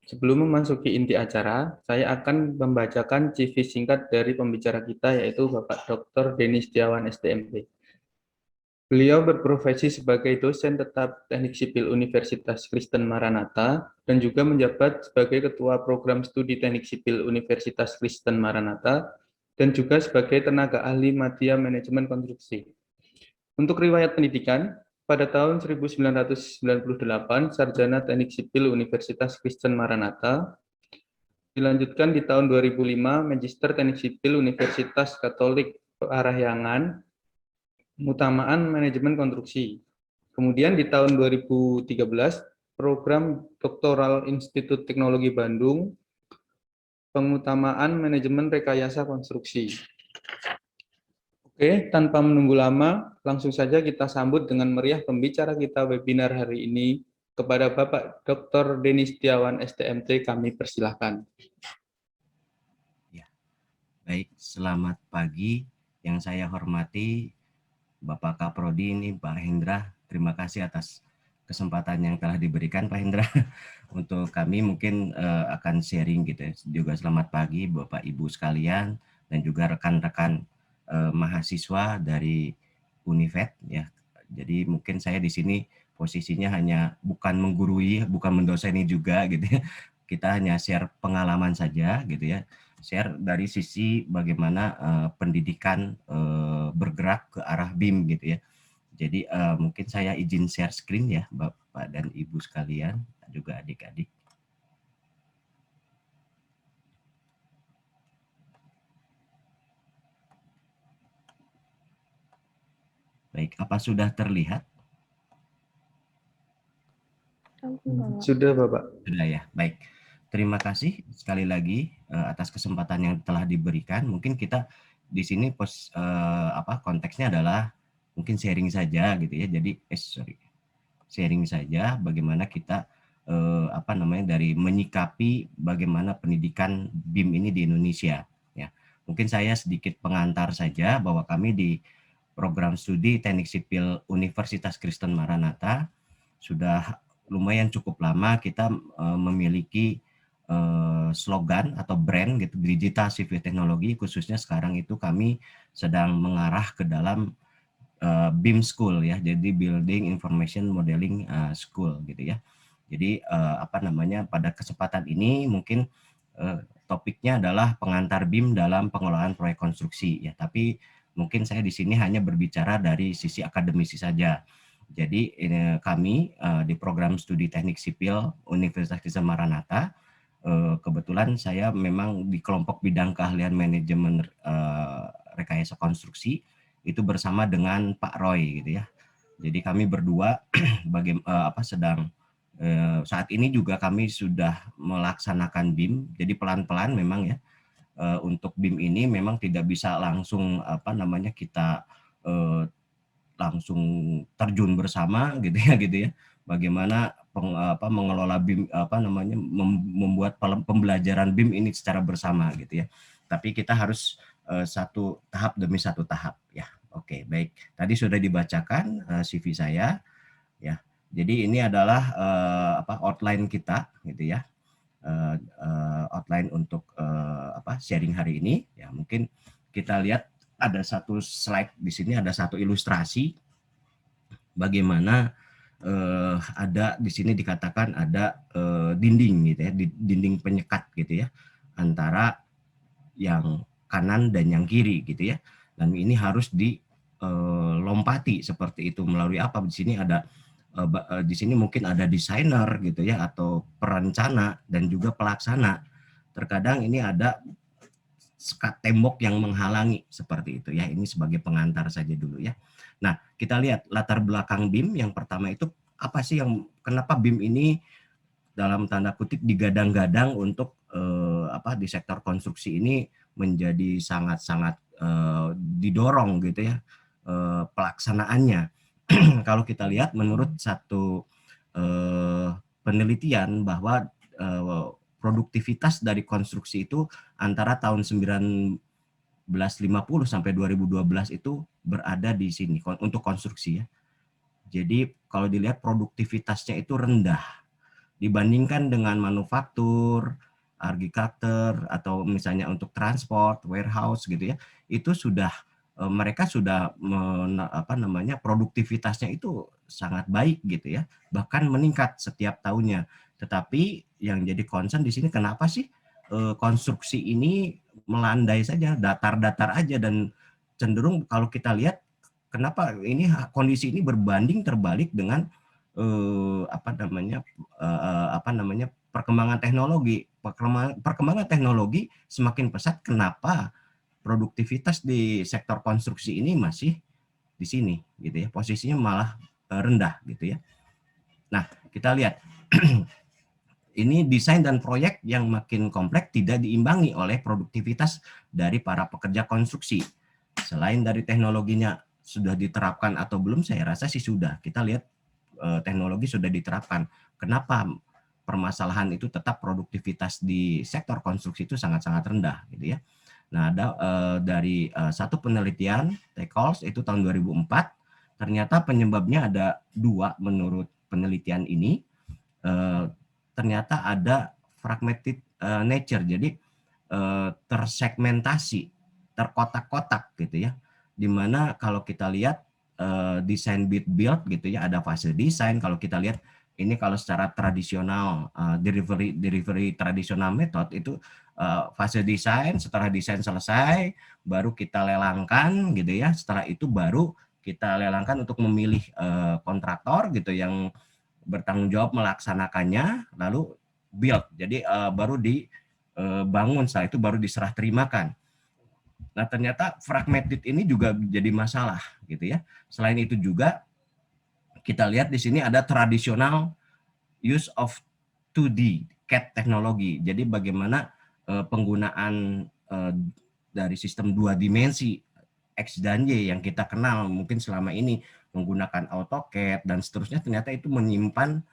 Sebelum memasuki inti acara, saya akan membacakan CV singkat dari pembicara kita, yaitu Bapak Dr. Denis Setiawan, STMP. Beliau berprofesi sebagai dosen tetap Teknik Sipil Universitas Kristen Maranatha dan juga menjabat sebagai Ketua Program Studi Teknik Sipil Universitas Kristen Maranatha dan juga sebagai tenaga ahli Madya Manajemen Konstruksi. Untuk riwayat pendidikan, pada tahun 1998 Sarjana Teknik Sipil Universitas Kristen Maranatha, dilanjutkan di tahun 2005 Magister Teknik Sipil Universitas Katolik Parahyangan, Utamaan Manajemen Konstruksi. Kemudian di tahun 2013 program Doktoral Institut Teknologi Bandung, Pengutamaan Manajemen Rekayasa Konstruksi. Oke, tanpa menunggu lama, langsung saja kita sambut dengan meriah pembicara kita webinar hari ini. Kepada Bapak Dr. Denis Setiawan, STMT, kami persilahkan. Ya, baik, selamat pagi. Yang saya hormati Bapak Kaprodi ini, Pak Hendra. Terima kasih atas kesempatan yang telah diberikan, Pak Hendra. Untuk kami mungkin akan sharing gitu ya. Juga selamat pagi Bapak Ibu sekalian dan juga rekan-rekan mahasiswa dari Univet ya. Jadi mungkin saya di sini posisinya hanya bukan menggurui, bukan mendoseni juga gitu ya. Kita hanya share pengalaman saja gitu ya. Share dari sisi bagaimana pendidikan bergerak ke arah BIM gitu ya. Jadi mungkin saya izin share screen ya Bapak dan Ibu sekalian, juga adik-adik. Baik, apa sudah terlihat? Sudah, Bapak. Sudah ya, baik. Terima kasih sekali lagi atas kesempatan yang telah diberikan. Mungkin kita di sini konteksnya adalah mungkin sharing saja gitu ya. Jadi sharing saja bagaimana kita dari menyikapi bagaimana pendidikan BIM ini di Indonesia ya. Mungkin saya sedikit pengantar saja bahwa kami di program studi Teknik Sipil Universitas Kristen Maranatha sudah lumayan cukup lama kita memiliki slogan atau brand gitu, digital civil teknologi, khususnya sekarang itu kami sedang mengarah ke dalam BIM School ya, jadi Building Information Modeling School gitu ya. Jadi pada kesempatan ini mungkin topiknya adalah pengantar BIM dalam pengelolaan proyek konstruksi ya, tapi mungkin saya di sini hanya berbicara dari sisi akademisi saja. Jadi kami di program studi Teknik Sipil Universitas Kristen Maranatha, kebetulan saya memang di kelompok bidang keahlian manajemen rekayasa konstruksi itu bersama dengan Pak Roy gitu ya. Jadi kami berdua sedang saat ini juga kami sudah melaksanakan BIM. Jadi pelan-pelan memang ya untuk BIM ini memang tidak bisa langsung kita langsung terjun bersama gitu ya. Bagaimana mengelola BIM membuat pembelajaran BIM ini secara bersama gitu ya. Tapi kita harus satu tahap demi satu tahap ya. Oke, baik. Tadi sudah dibacakan CV saya ya. Jadi ini adalah outline kita gitu ya. Outline untuk sharing hari ini ya. Mungkin kita lihat ada satu slide di sini, ada satu ilustrasi bagaimana ada di sini dikatakan ada dinding gitu ya, dinding penyekat gitu ya antara yang kanan dan yang kiri gitu ya. Dan ini harus dilompati seperti itu melalui apa? Di sini ada di sini mungkin ada desainer gitu ya, atau perencana dan juga pelaksana. Terkadang ini ada sekat tembok yang menghalangi seperti itu ya. Ini sebagai pengantar saja dulu ya. Nah, kita lihat latar belakang BIM. Yang pertama itu apa sih kenapa BIM ini dalam tanda kutip digadang-gadang untuk di sektor konstruksi ini menjadi sangat-sangat didorong gitu ya pelaksanaannya. Kalau kita lihat menurut satu penelitian bahwa produktivitas dari konstruksi itu antara tahun 1950 sampai 2012 itu berada di sini untuk konstruksi ya. Jadi kalau dilihat produktivitasnya itu rendah. dibandingkan dengan manufaktur, agriculture, atau misalnya untuk transport, warehouse gitu ya, itu sudah mereka sudah produktivitasnya itu sangat baik gitu ya, bahkan meningkat setiap tahunnya. Tetapi yang jadi concern di sini, kenapa sih konstruksi ini melandai saja, datar-datar aja, dan cenderung kalau kita lihat kenapa ini kondisi ini berbanding terbalik dengan eh, apa namanya perkembangan teknologi. Perkembangan teknologi semakin pesat, kenapa produktivitas di sektor konstruksi ini masih di sini gitu ya, posisinya malah rendah gitu ya. Nah, kita lihat ini desain dan proyek yang makin kompleks tidak diimbangi oleh produktivitas dari para pekerja konstruksi. Selain dari teknologinya sudah diterapkan atau belum, saya rasa sih sudah. Kita lihat teknologi sudah diterapkan. Kenapa permasalahan itu tetap produktivitas di sektor konstruksi itu sangat-sangat rendah gitu ya. Nah, ada dari satu penelitian TECOLS itu tahun 2004, ternyata penyebabnya ada dua menurut penelitian ini. Ternyata ada fragmented nature, jadi tersegmentasi, terkotak-kotak gitu ya. Dimana kalau kita lihat desain bid build gitu ya, ada fase desain. Kalau kita lihat ini kalau secara tradisional delivery tradisional method itu fase desain, setelah desain selesai baru kita lelangkan gitu ya. Setelah itu baru kita lelangkan untuk memilih kontraktor gitu yang bertanggung jawab melaksanakannya, lalu build. Jadi baru dibangun, setelah itu baru diserah terimakan. Nah, ternyata fragmented ini juga jadi masalah gitu ya. Selain itu juga kita lihat di sini ada tradisional use of 2D CAD teknologi. Jadi bagaimana penggunaan dari sistem dua dimensi X dan Y yang kita kenal mungkin selama ini menggunakan AutoCAD dan seterusnya, ternyata itu menyimpan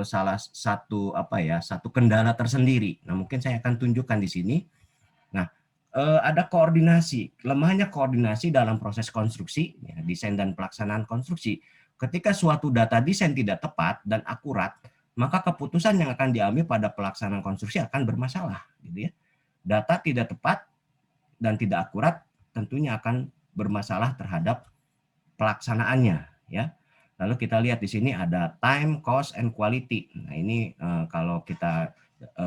salah satu satu kendala tersendiri. Nah, mungkin saya akan tunjukkan di sini. Nah, ada koordinasi, lemahnya koordinasi dalam proses konstruksi, ya, desain dan pelaksanaan konstruksi. Ketika suatu data desain tidak tepat dan akurat, maka keputusan yang akan diambil pada pelaksanaan konstruksi akan bermasalah, gitu ya. Data tidak tepat dan tidak akurat tentunya akan bermasalah terhadap pelaksanaannya, ya. Lalu kita lihat di sini ada time, cost, and quality. Nah, ini kalau kita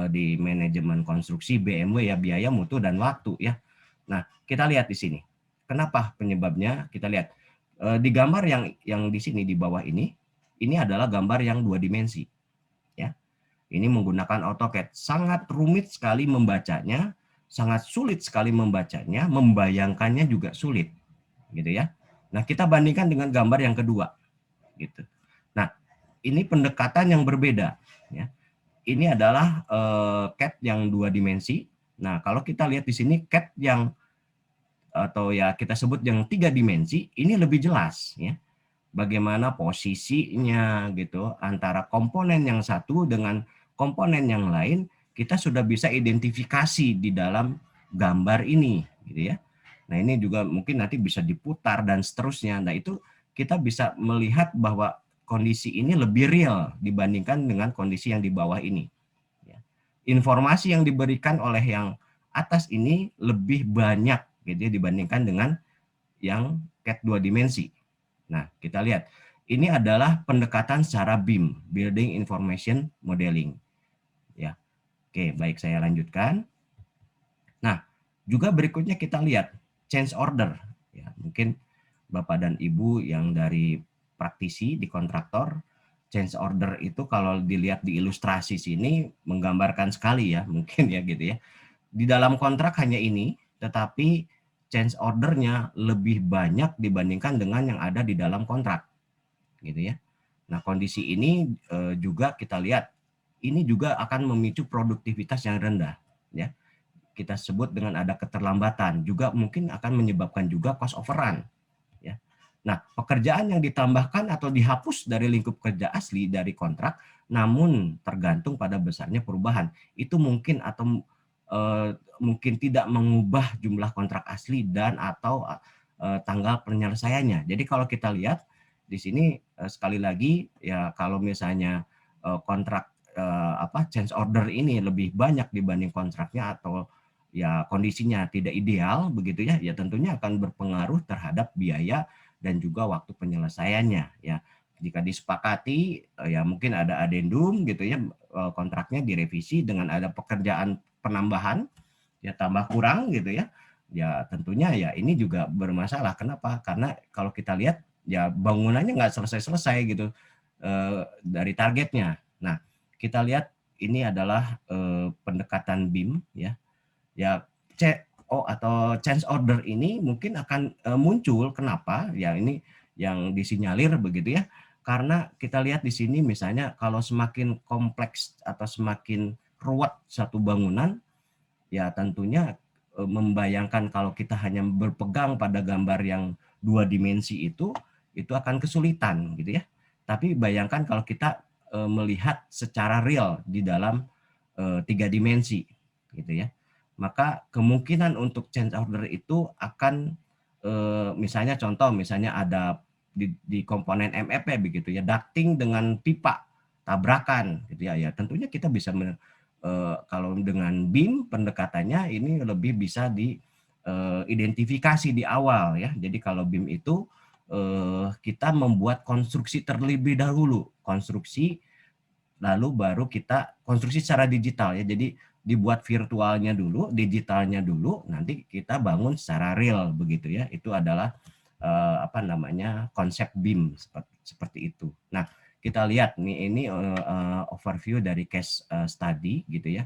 di manajemen konstruksi BMW ya, biaya, mutu, dan waktu ya. Nah, kita lihat di sini. Kenapa penyebabnya? Kita lihat di gambar yang di sini di bawah ini adalah gambar yang dua dimensi, ya. Ini menggunakan AutoCAD. Sangat rumit sekali membacanya, sangat sulit sekali membacanya, membayangkannya juga sulit, gitu ya. Nah, kita bandingkan dengan gambar yang kedua, gitu. Nah, ini pendekatan yang berbeda, ya. Ini adalah CAD yang dua dimensi. Nah, kalau kita lihat di sini CAD yang atau ya kita sebut yang tiga dimensi, ini lebih jelas, ya. Bagaimana posisinya gitu antara komponen yang satu dengan komponen yang lain, kita sudah bisa identifikasi di dalam gambar ini, gitu ya. Nah, ini juga mungkin nanti bisa diputar dan seterusnya. Nah, itu kita bisa melihat bahwa kondisi ini lebih real dibandingkan dengan kondisi yang di bawah ini. Ya. Informasi yang diberikan oleh yang atas ini lebih banyak gitu ya, dibandingkan dengan yang CAD dua dimensi. Nah, kita lihat. Ini adalah pendekatan secara BIM, Building Information Modeling. Ya. Oke, baik, saya lanjutkan. Nah, juga berikutnya kita lihat change order. Ya, mungkin Bapak dan Ibu yang dari praktisi di kontraktor, change order itu kalau dilihat di ilustrasi sini menggambarkan sekali ya, mungkin ya gitu ya. Di dalam kontrak hanya ini, tetapi change ordernya lebih banyak dibandingkan dengan yang ada di dalam kontrak, gitu ya. Nah, kondisi ini juga kita lihat, ini juga akan memicu produktivitas yang rendah, ya. Kita sebut dengan ada keterlambatan, juga mungkin akan menyebabkan juga cost overrun, ya. Nah, pekerjaan yang ditambahkan atau dihapus dari lingkup kerja asli dari kontrak, namun tergantung pada besarnya perubahan. Itu mungkin atau mungkin tidak mengubah jumlah kontrak asli dan atau tanggal penyelesaiannya. Jadi kalau kita lihat di sini sekali lagi ya, kalau misalnya kontrak change order ini lebih banyak dibanding kontraknya atau ya kondisinya tidak ideal begitu ya, ya tentunya akan berpengaruh terhadap biaya dan juga waktu penyelesaiannya ya. Jika disepakati ya mungkin ada adendum gitu ya, kontraknya direvisi dengan ada pekerjaan penambahan ya tambah kurang gitu ya. Ya tentunya ya ini juga bermasalah. Kenapa? Karena kalau kita lihat ya bangunannya nggak selesai-selesai gitu dari targetnya. Nah, kita lihat ini adalah pendekatan BIM ya. Ya CO atau change order ini mungkin akan muncul. Kenapa? Ya ini yang disinyalir begitu ya. Karena kita lihat di sini misalnya kalau semakin kompleks atau semakin ruwet satu bangunan, ya tentunya membayangkan kalau kita hanya berpegang pada gambar yang 2 dimensi itu akan kesulitan gitu ya. Tapi bayangkan kalau kita melihat secara real di dalam 3 dimensi gitu ya. Maka kemungkinan untuk change order itu akan misalnya contoh misalnya ada di komponen MEP begitu ya, ducting dengan pipa tabrakan gitu ya. Ya tentunya kita bisa kalau dengan BIM pendekatannya ini lebih bisa diidentifikasi di awal ya. Jadi kalau BIM itu kita membuat konstruksi terlebih dahulu, konstruksi lalu baru kita konstruksi secara digital ya. Jadi dibuat virtualnya dulu, digitalnya dulu, nanti kita bangun secara real begitu ya. Itu adalah konsep BIM seperti itu. Nah, kita lihat nih ini overview dari case study gitu ya.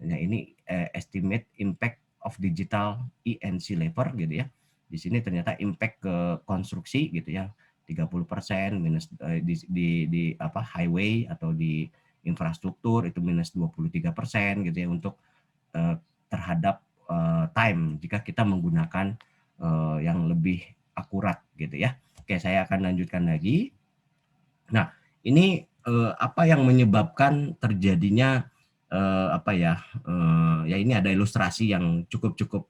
Nah, ini estimate impact of digital ENC labor gitu ya. Di sini ternyata impact ke konstruksi gitu ya. 30% minus di highway atau di infrastruktur itu minus 23% gitu ya untuk terhadap time jika kita menggunakan yang lebih akurat gitu ya. Oke, saya akan lanjutkan lagi. Nah, ini apa yang menyebabkan terjadinya ya ini ada ilustrasi yang cukup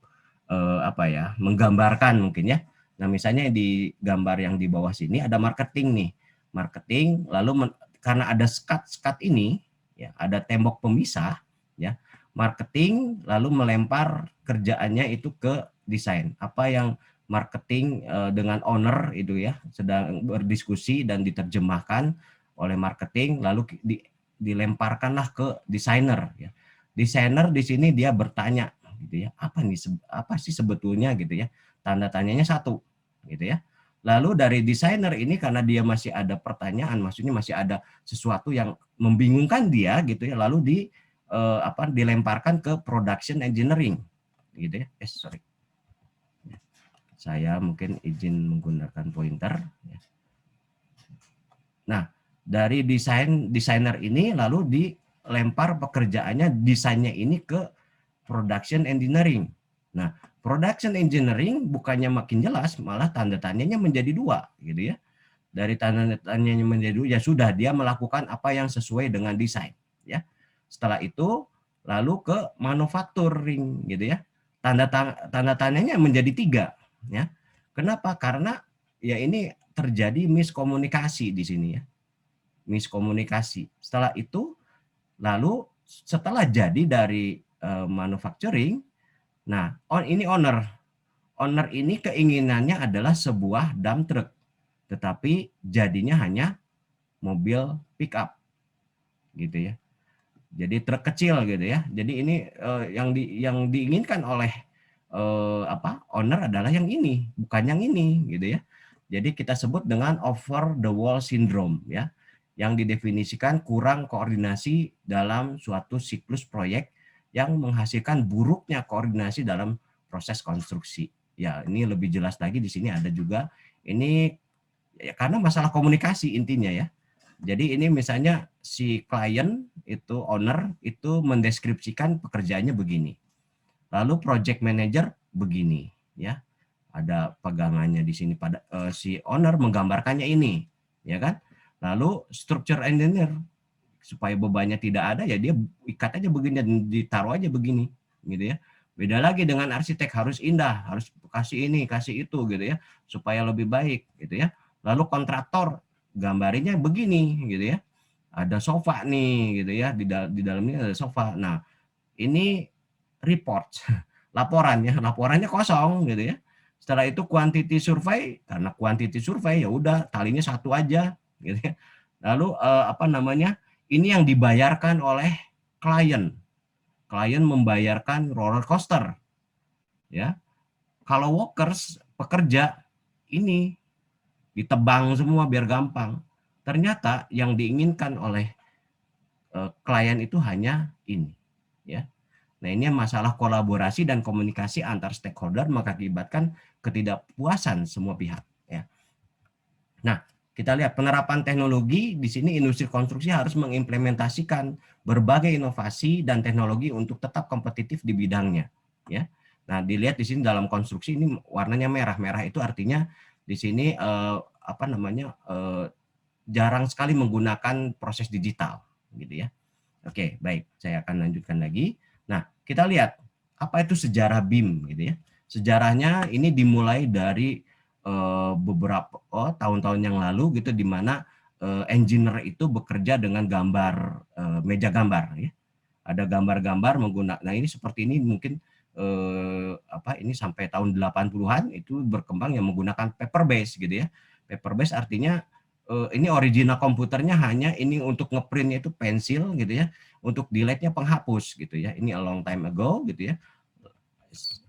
menggambarkan mungkin ya. Nah, misalnya di gambar yang di bawah sini ada marketing nih. Marketing lalu karena ada skat ini ya, ada tembok pemisah ya. Marketing lalu melempar kerjaannya itu ke desain. Apa yang marketing dengan owner itu ya sedang berdiskusi dan diterjemahkan oleh marketing lalu dilemparkanlah ke desainer ya. Desainer di sini dia bertanya gitu ya, apa sih sebetulnya gitu ya, tanda tanyanya satu gitu ya. Lalu dari desainer ini karena dia masih ada pertanyaan, maksudnya masih ada sesuatu yang membingungkan dia gitu ya, lalu dilemparkan ke production engineering gitu ya. Sorry, saya mungkin izin menggunakan pointer. Nah, dari desainer ini lalu dilempar pekerjaannya, desainnya ini ke production engineering. Nah, production engineering bukannya makin jelas, malah tanda tanyanya menjadi dua, gitu ya. Dari tanda tanyanya menjadi dua, ya sudah dia melakukan apa yang sesuai dengan desain, ya. Setelah itu lalu ke manufacturing, gitu ya. Tanda tanyanya menjadi tiga, ya. Kenapa? Karena ya ini terjadi miskomunikasi di sini ya. Miskomunikasi. Setelah itu lalu setelah jadi dari manufacturing, nah ini owner ini keinginannya adalah sebuah dump truck, tetapi jadinya hanya mobil pick up gitu ya. Jadi truk kecil gitu ya. Jadi ini yang diinginkan oleh owner adalah yang ini, bukan yang ini gitu ya. Jadi kita sebut dengan over the wall syndrome ya, yang didefinisikan kurang koordinasi dalam suatu siklus proyek yang menghasilkan buruknya koordinasi dalam proses konstruksi. Ya, ini lebih jelas lagi di sini ada juga ini ya, karena masalah komunikasi intinya ya. Jadi ini misalnya si klien itu owner itu mendeskripsikan pekerjaannya begini. Lalu project manager begini ya. Ada pegangannya di sini pada si owner menggambarkannya ini, ya kan? Lalu structure engineer supaya bebannya tidak ada ya dia ikat aja begini dan ditaruh aja begini, gitu ya. Beda lagi dengan arsitek harus indah, harus kasih ini, kasih itu gitu ya, supaya lebih baik gitu ya. Lalu kontraktor gambarinya begini gitu ya. ada sofa nih gitu ya, di dalamnya ada sofa. Nah, ini report, laporannya kosong gitu ya. Setelah itu quantity survei, karena quantity survei ya udah talinya satu aja gitu ya. Lalu apa namanya? Ini yang dibayarkan oleh klien. Klien membayarkan roller coaster ya. Kalau workers, pekerja, ini ditebang semua biar gampang. Ternyata yang diinginkan oleh klien itu hanya ini ya. Nah, ini masalah kolaborasi dan komunikasi antar stakeholder mengakibatkan ketidakpuasan semua pihak ya. Nah, kita lihat penerapan teknologi di sini industri konstruksi harus mengimplementasikan berbagai inovasi dan teknologi untuk tetap kompetitif di bidangnya ya. Nah, dilihat di sini dalam konstruksi ini warnanya merah. Merah itu artinya di sini apa namanya jarang sekali menggunakan proses digital gitu ya. Oke, baik. Saya akan lanjutkan lagi. Nah, kita lihat apa itu sejarah BIM gitu ya. Sejarahnya ini dimulai dari beberapa tahun-tahun yang lalu gitu, di mana engineer itu bekerja dengan gambar meja gambar ya. Ada gambar-gambar menggunakan. Nah, ini seperti ini mungkin apa ini sampai tahun 80-an itu berkembang yang menggunakan paper base gitu ya. Paper base artinya ini original komputernya hanya ini untuk ngeprintnya itu pensil gitu ya, untuk delete-nya penghapus gitu ya. Ini a long time ago gitu ya.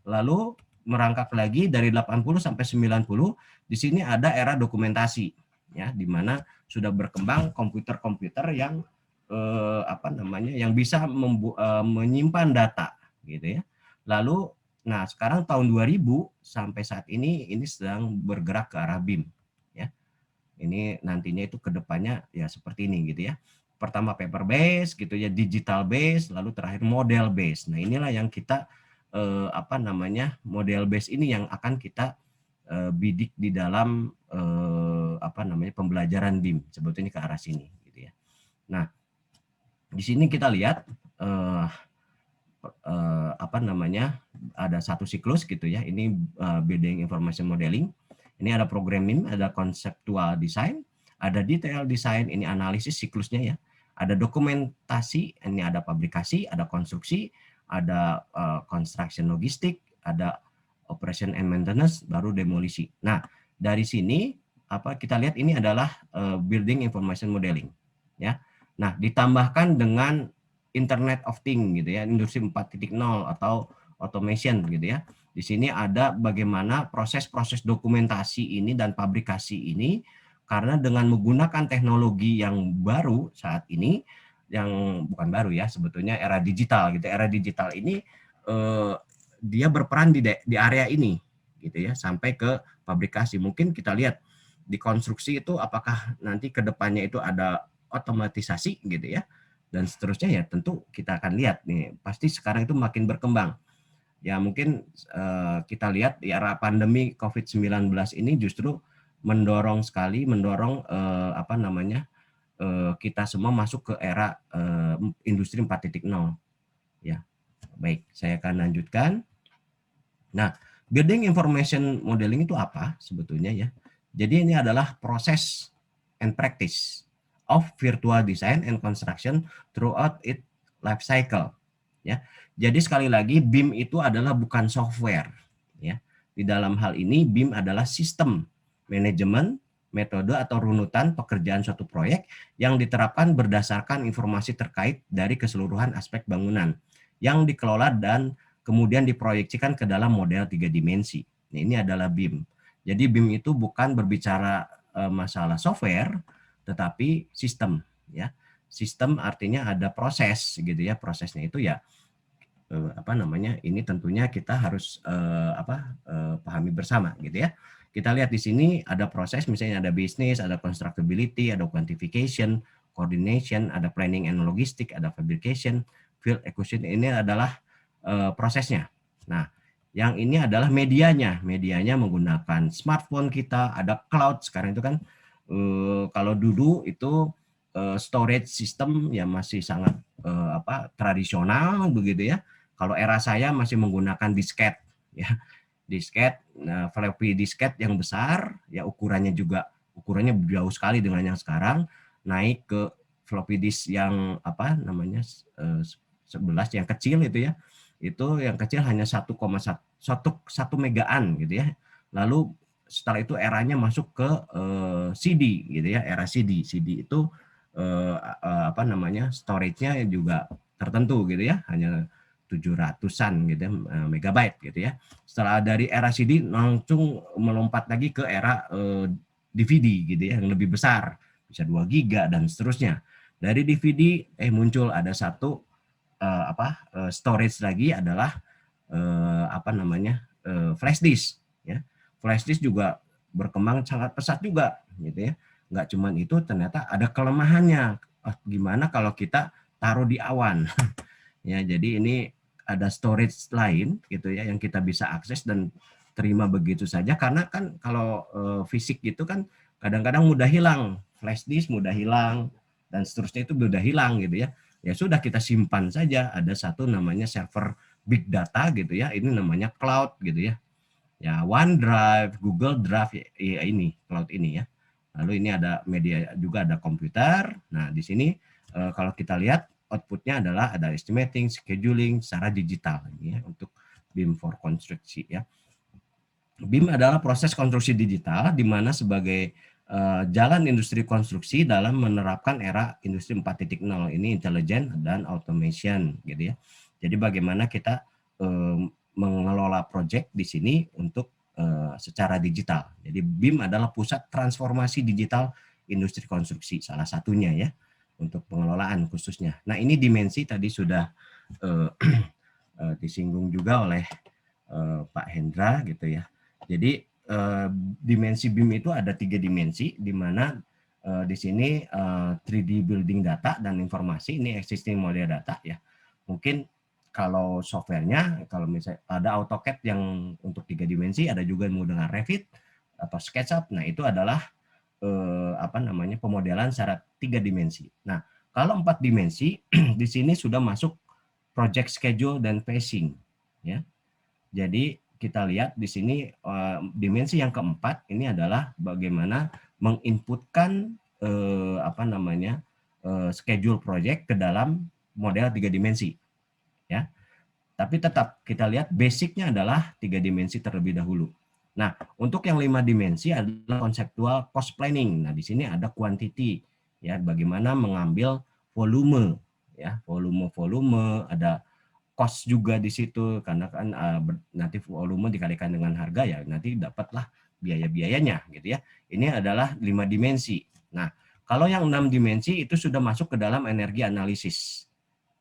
Lalu merangkak lagi dari 80 sampai 90, di sini ada era dokumentasi ya, di mana sudah berkembang komputer-komputer yang apa namanya yang bisa menyimpan data gitu ya. Lalu nah sekarang tahun 2000 sampai saat ini sedang bergerak ke arah BIM ya. Ini nantinya itu ke depannya ya seperti ini gitu ya. Pertama paper base gitu ya, digital base, lalu terakhir model base. Nah, inilah yang kita apa namanya model base ini yang akan kita bidik di dalam apa namanya pembelajaran BIM sebetulnya ke arah sini gitu ya. Nah, di sini kita lihat apa namanya ada satu siklus gitu ya. Ini building information modeling. Ini ada programming, ada conceptual design, ada detail design, ini analisis siklusnya ya. Ada dokumentasi, ini ada publikasi, ada konstruksi, ada construction logistik, ada operation and maintenance, baru demolisi. Nah, dari sini apa kita lihat ini adalah building information modeling ya. Nah, ditambahkan dengan Internet of Things gitu ya, industri 4.0 atau automation gitu ya. Di sini ada bagaimana proses-proses dokumentasi ini dan fabrikasi ini, karena dengan menggunakan teknologi yang baru saat ini, yang bukan baru ya, sebetulnya era digital gitu. Era digital ini dia berperan di area ini gitu ya, sampai ke fabrikasi. Mungkin kita lihat di konstruksi itu apakah nanti ke depannya itu ada otomatisasi gitu ya, dan seterusnya ya tentu kita akan lihat nih, pasti sekarang itu makin berkembang. Ya mungkin kita lihat di era pandemi COVID-19 ini justru mendorong apa namanya kita semua masuk ke era industri 4.0 ya. Baik, saya akan lanjutkan. Nah, building information modeling itu apa sebetulnya ya? Jadi ini adalah proses and practice of virtual design and construction throughout its life cycle ya. Jadi sekali lagi BIM itu adalah bukan software ya. Di dalam hal ini BIM adalah sistem manajemen, metode atau runutan pekerjaan suatu proyek yang diterapkan berdasarkan informasi terkait dari keseluruhan aspek bangunan yang dikelola dan kemudian diproyeksikan ke dalam model 3 dimensi. Nah, ini adalah BIM. Jadi BIM itu bukan berbicara masalah software, tetapi sistem ya. Sistem artinya ada proses gitu ya. Prosesnya itu ya apa namanya? Ini tentunya kita harus pahami bersama gitu ya. Kita lihat di sini ada proses, misalnya ada bisnis, ada constructability, ada quantification, coordination, ada planning and logistic, ada fabrication, field execution. Ini adalah prosesnya. Nah, yang ini adalah medianya. Medianya menggunakan smartphone kita, ada cloud. Sekarang itu kan kalau dulu itu storage system ya masih sangat tradisional begitu ya. Kalau era saya masih menggunakan disket ya. Disket, floppy disket yang besar ya, ukurannya jauh sekali dengan yang sekarang, naik ke floppy disk yang apa namanya 11 yang kecil itu ya, itu yang kecil hanya 1,1 megaan gitu ya. Lalu setelah itu eranya masuk ke CD gitu ya, era CD. CD itu apa namanya storage-nya juga tertentu gitu ya, hanya 700-an gitu ya, megabyte gitu ya. Setelah dari era CD langsung melompat lagi ke era DVD gitu ya, yang lebih besar, bisa 2 giga dan seterusnya. Dari DVD muncul ada satu storage lagi adalah apa namanya flash disk ya. Flash disk juga berkembang sangat pesat juga gitu ya. Nggak cuman itu, ternyata ada kelemahannya. Gimana kalau kita taruh di awan? Ya, jadi ini ada storage lain gitu ya yang kita bisa akses dan terima begitu saja, karena kan kalau fisik gitu kan kadang-kadang mudah hilang, flash disk mudah hilang dan seterusnya itu mudah hilang gitu ya. Ya sudah, kita simpan saja, ada satu namanya server big data gitu ya, ini namanya cloud gitu ya. Ya, OneDrive, Google Drive ya, ini cloud ini ya. Lalu ini ada media juga, ada komputer. Nah, di sini kalau kita lihat outputnya adalah ada estimating, scheduling secara digital ini ya, untuk BIM for konstruksi ya. BIM adalah proses konstruksi digital di mana sebagai jalan industri konstruksi dalam menerapkan era industri 4.0 ini, intelligent dan automation gitu ya. Jadi bagaimana kita mengelola proyek di sini untuk secara digital. Jadi BIM adalah pusat transformasi digital industri konstruksi, salah satunya ya, untuk pengelolaan khususnya. Nah, ini dimensi tadi sudah disinggung juga oleh Pak Hendra gitu ya. Jadi dimensi BIM itu ada 3 dimensi, di mana di sini 3D building data dan informasi, ini existing model data ya. Mungkin kalau softwarenya, kalau misalnya ada AutoCAD yang untuk 3 dimensi, ada juga yang menggunakan Revit atau SketchUp. Nah, itu adalah apa namanya pemodelan secara 3 dimensi. Nah, kalau 4 dimensi di sini sudah masuk project schedule dan pacing ya. Jadi kita lihat di sini dimensi yang keempat ini adalah bagaimana menginputkan apa namanya schedule project ke dalam model 3 dimensi ya. Tapi tetap kita lihat basicnya adalah 3 dimensi terlebih dahulu. Nah, untuk yang 5 dimensi adalah konseptual cost planning. Nah, di sini ada quantity ya, bagaimana mengambil volume ya, volume, ada cost juga di situ, karena kan nanti volume dikalikan dengan harga ya, nanti dapatlah biaya-biayanya gitu ya. Ini adalah 5 dimensi. Nah, kalau yang 6 dimensi itu sudah masuk ke dalam energi analisis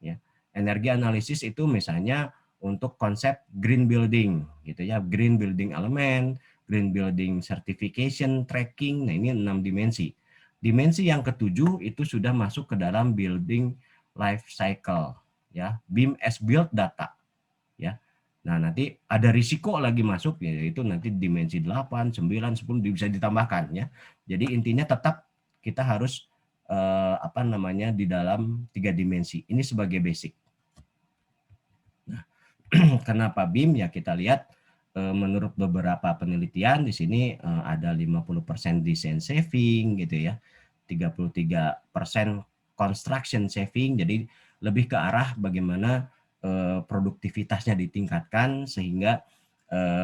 ya. Energi analisis itu misalnya untuk konsep green building gitu ya, green building element, green building certification, tracking. Nah, ini 6 dimensi. Dimensi yang ketujuh itu sudah masuk ke dalam building life cycle ya, BIM as build data ya. Nah, nanti ada risiko lagi masuk, yaitu nanti dimensi 8, 9, 10 bisa ditambahkan ya. Jadi intinya tetap kita harus apa namanya di dalam 3 dimensi. Ini sebagai basic. Nah, kenapa BIM ya, kita lihat menurut beberapa penelitian di sini ada 50% design saving gitu ya. 33% construction saving. Jadi lebih ke arah bagaimana produktivitasnya ditingkatkan sehingga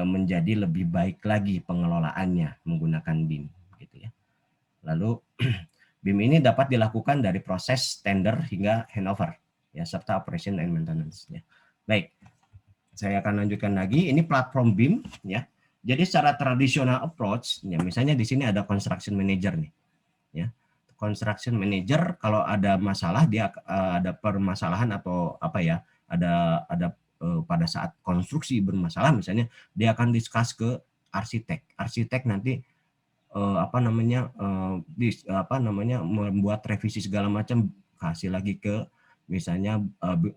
menjadi lebih baik lagi pengelolaannya menggunakan BIM gitu ya. Lalu BIM ini dapat dilakukan dari proses tender hingga handover ya, serta operation and maintenance ya. Baik, saya akan lanjutkan lagi. Ini platform BIM ya. Jadi secara tradisional approach ya, misalnya di sini ada construction manager nih ya. Construction manager kalau ada masalah, dia ada permasalahan atau apa ya, ada pada saat konstruksi bermasalah misalnya, dia akan discuss ke arsitek. Arsitek nanti apa namanya membuat revisi segala macam, kasih lagi ke misalnya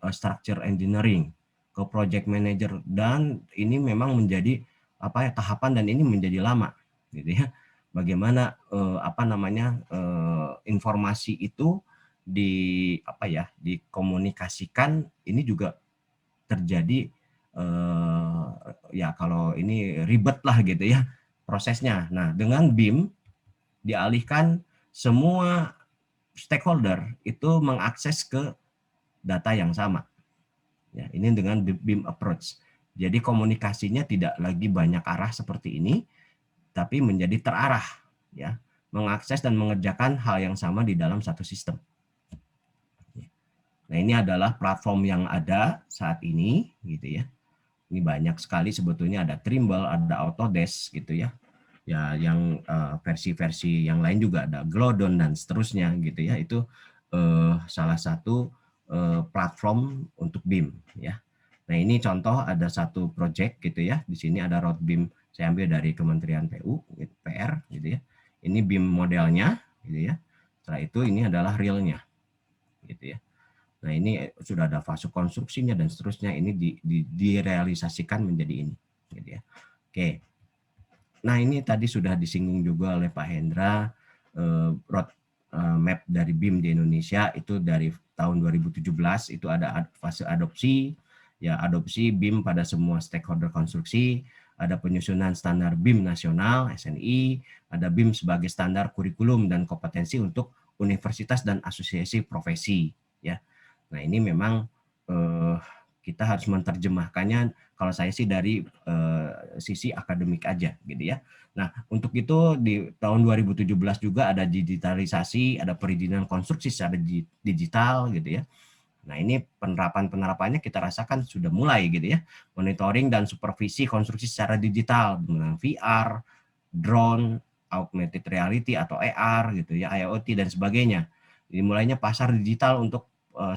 structure engineering, ke project manager, dan ini memang menjadi apa ya tahapan, dan ini menjadi lama gitu ya. Bagaimana apa namanya informasi itu apa ya dikomunikasikan, ini juga terjadi ya kalau ini ribet lah gitu ya prosesnya. Nah, dengan BIM dialihkan semua stakeholder itu mengakses ke data yang sama. Ya, ini dengan BIM approach. Jadi komunikasinya tidak lagi banyak arah seperti ini, tapi menjadi terarah, ya, mengakses dan mengerjakan hal yang sama di dalam satu sistem. Nah, ini adalah platform yang ada saat ini, gitu ya. Ini banyak sekali sebetulnya, ada Trimble, ada Autodesk, gitu ya. Ya, yang versi-versi yang lain juga ada Glodon dan seterusnya, gitu ya. Itu salah satu platform untuk BIM, ya. Nah, ini contoh ada satu project gitu ya. Di sini ada road BIM, saya ambil dari Kementerian PR gitu ya. Ini BIM modelnya gitu ya. Setelah itu ini adalah realnya gitu ya. Nah, ini sudah ada fase konstruksinya dan seterusnya, ini direalisasikan menjadi ini gitu ya. Oke. Nah, ini tadi sudah disinggung juga oleh Pak Hendra, road map dari BIM di Indonesia itu dari tahun 2017 itu ada fase adopsi, ya, adopsi BIM pada semua stakeholder konstruksi, ada penyusunan standar BIM nasional (SNI), ada BIM sebagai standar kurikulum dan kompetensi untuk universitas dan asosiasi profesi, ya. Nah, ini memang kita harus menerjemahkannya, kalau saya sih dari sisi akademik aja gitu ya. Nah, untuk itu di tahun 2017 juga ada digitalisasi, ada perizinan konstruksi secara digital gitu ya. Nah, ini penerapannya kita rasakan sudah mulai gitu ya. Monitoring dan supervisi konstruksi secara digital dengan VR, drone, augmented reality atau AR gitu ya, IoT dan sebagainya. Jadi mulainya pasar digital untuk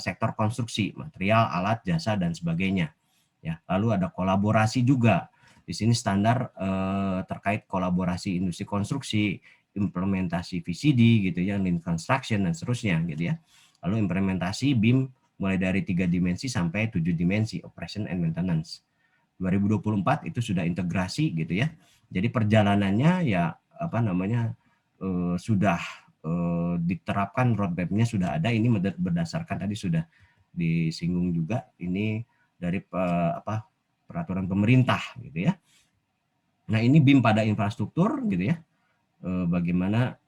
sektor konstruksi, material, alat, jasa dan sebagainya. Ya, lalu ada kolaborasi juga. Di sini standar terkait kolaborasi industri konstruksi, implementasi VCD gitu ya, lean construction dan seterusnya gitu ya. Lalu implementasi BIM mulai dari 3 dimensi sampai 7 dimensi, operation and maintenance. 2024 itu sudah integrasi gitu ya. Jadi perjalanannya ya apa namanya sudah diterapkan, roadmap-nya sudah ada. Ini berdasarkan tadi sudah disinggung juga, ini dari peraturan pemerintah gitu ya. Nah, ini BIM pada infrastruktur gitu ya. Bagaimana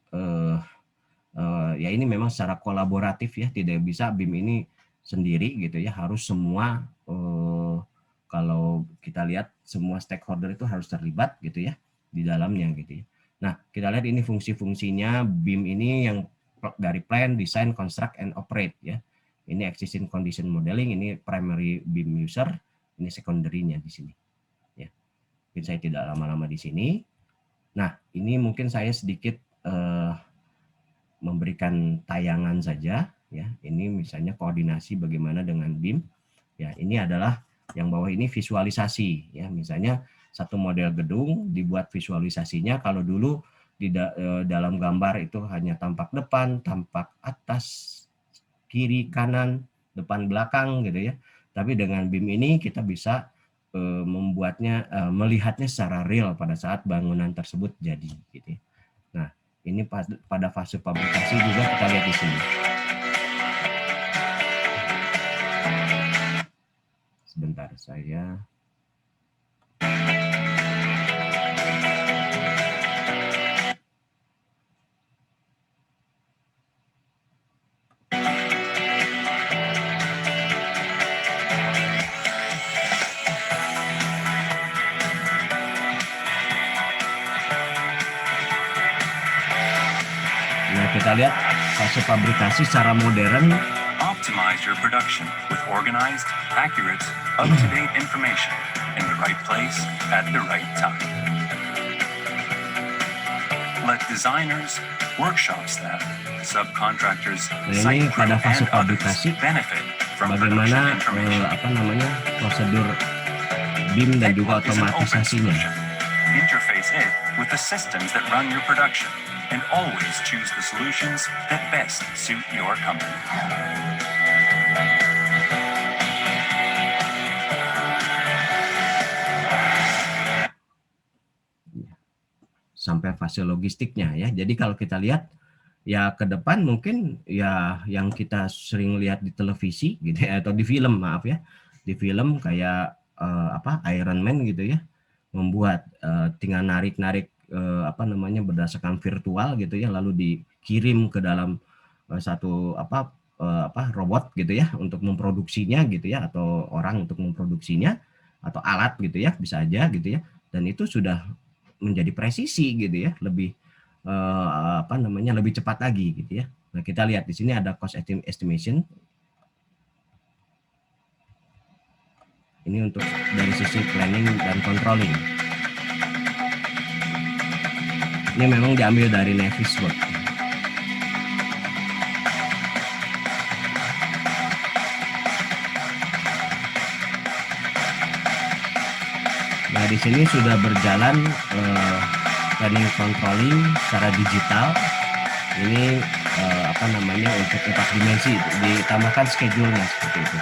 ya ini memang secara kolaboratif ya, tidak bisa BIM ini sendiri gitu ya, harus semua kalau kita lihat semua stakeholder itu harus terlibat gitu ya di dalamnya gitu ya. Nah, kita lihat ini fungsi-fungsinya BIM ini yang dari plan, design, construct, and operate ya. Ini existing condition modeling, ini primary BIM user, ini secondary-nya di sini. Ya, mungkin saya tidak lama-lama di sini. Nah, ini mungkin saya sedikit memberikan tayangan saja ya. Ini misalnya koordinasi bagaimana dengan BIM. Ya, ini adalah yang bawah ini visualisasi ya. Misalnya satu model gedung dibuat visualisasinya, kalau dulu di dalam gambar itu hanya tampak depan, tampak atas, kiri, kanan, depan, belakang gitu ya. Tapi dengan BIM ini kita bisa membuatnya, melihatnya secara real pada saat bangunan tersebut jadi gitu ya. Nah, ini pada fase fabrikasi juga kita lihat di sini. Sebentar, saya kita lihat fase fabrikasi secara modern. Optimize your production with organized, accurate, up-to-date information in the right place at the right time. Let designers, workshop staff, subcontractors, site crew, and others benefit from bagaimana prosedur BIM dan juga otomatisasinya. Interface it with the systems that run your production, and always choose the solutions that best suit your company. Sampai fase logistiknya ya. Jadi kalau kita lihat ya ke depan mungkin ya yang kita sering lihat di televisi gitu ya, atau di film, maaf ya. Di film kayak Iron Man gitu ya. Membuat tinggal narik-narik berdasarkan virtual gitu ya, lalu dikirim ke dalam satu robot gitu ya untuk memproduksinya gitu ya, atau orang untuk memproduksinya, atau alat gitu ya, bisa aja gitu ya, dan itu sudah menjadi presisi gitu ya, lebih lebih cepat lagi gitu ya. Nah, kita lihat di sini ada cost estimation. Ini untuk dari sisi planning dan controlling. Ini memang diambil dari Navisworks. Nah, di sini sudah berjalan planning controlling secara digital. Ini untuk 4 dimensi, ditambahkan schedule-nya seperti itu.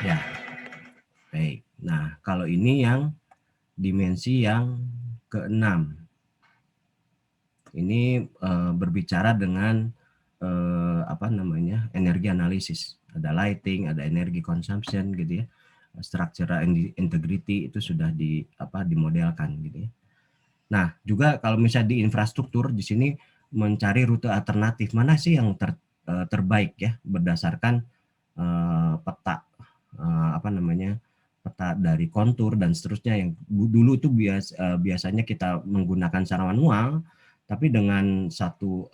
Ya, baik. Nah, kalau ini yang dimensi yang ke-6. Ini berbicara dengan energi analisis. Ada lighting, ada energi consumption gitu ya. Structural integrity itu sudah dimodelkan gitu ya. Nah, juga kalau misalnya di infrastruktur di sini mencari rute alternatif mana sih yang terbaik ya berdasarkan peta peta dari kontur dan seterusnya yang dulu itu biasanya kita menggunakan secara manual, tapi dengan satu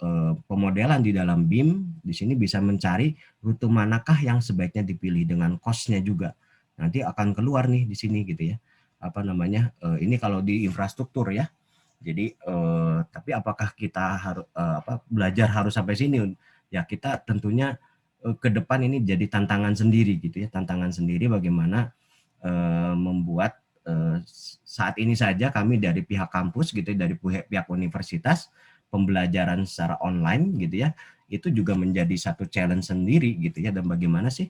pemodelan di dalam BIM di sini bisa mencari rute manakah yang sebaiknya dipilih dengan cost-nya juga. Nanti akan keluar nih di sini gitu ya. Ini kalau di infrastruktur ya. Jadi tapi apakah kita harus belajar harus sampai sini? Ya, kita tentunya ke depan ini jadi tantangan sendiri gitu ya, tantangan sendiri bagaimana membuat saat ini saja kami dari pihak kampus gitu, dari pihak universitas, pembelajaran secara online gitu ya, itu juga menjadi satu challenge sendiri gitu ya, dan bagaimana sih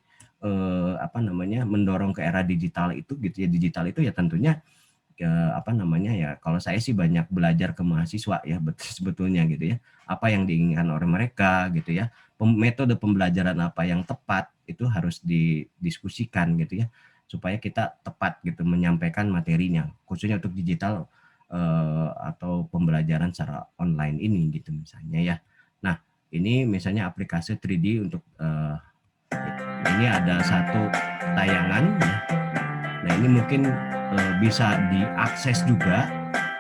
mendorong ke era digital itu gitu ya. Digital itu ya tentunya kalau saya sih banyak belajar ke mahasiswa ya sebetulnya gitu ya, apa yang diinginkan oleh mereka gitu ya, metode pembelajaran apa yang tepat itu harus didiskusikan gitu ya, supaya kita tepat gitu menyampaikan materinya, khususnya untuk digital atau pembelajaran secara online ini gitu misalnya ya. Nah, ini misalnya aplikasi 3D untuk ini ada satu tayangan ya. Nah, ini mungkin bisa diakses juga,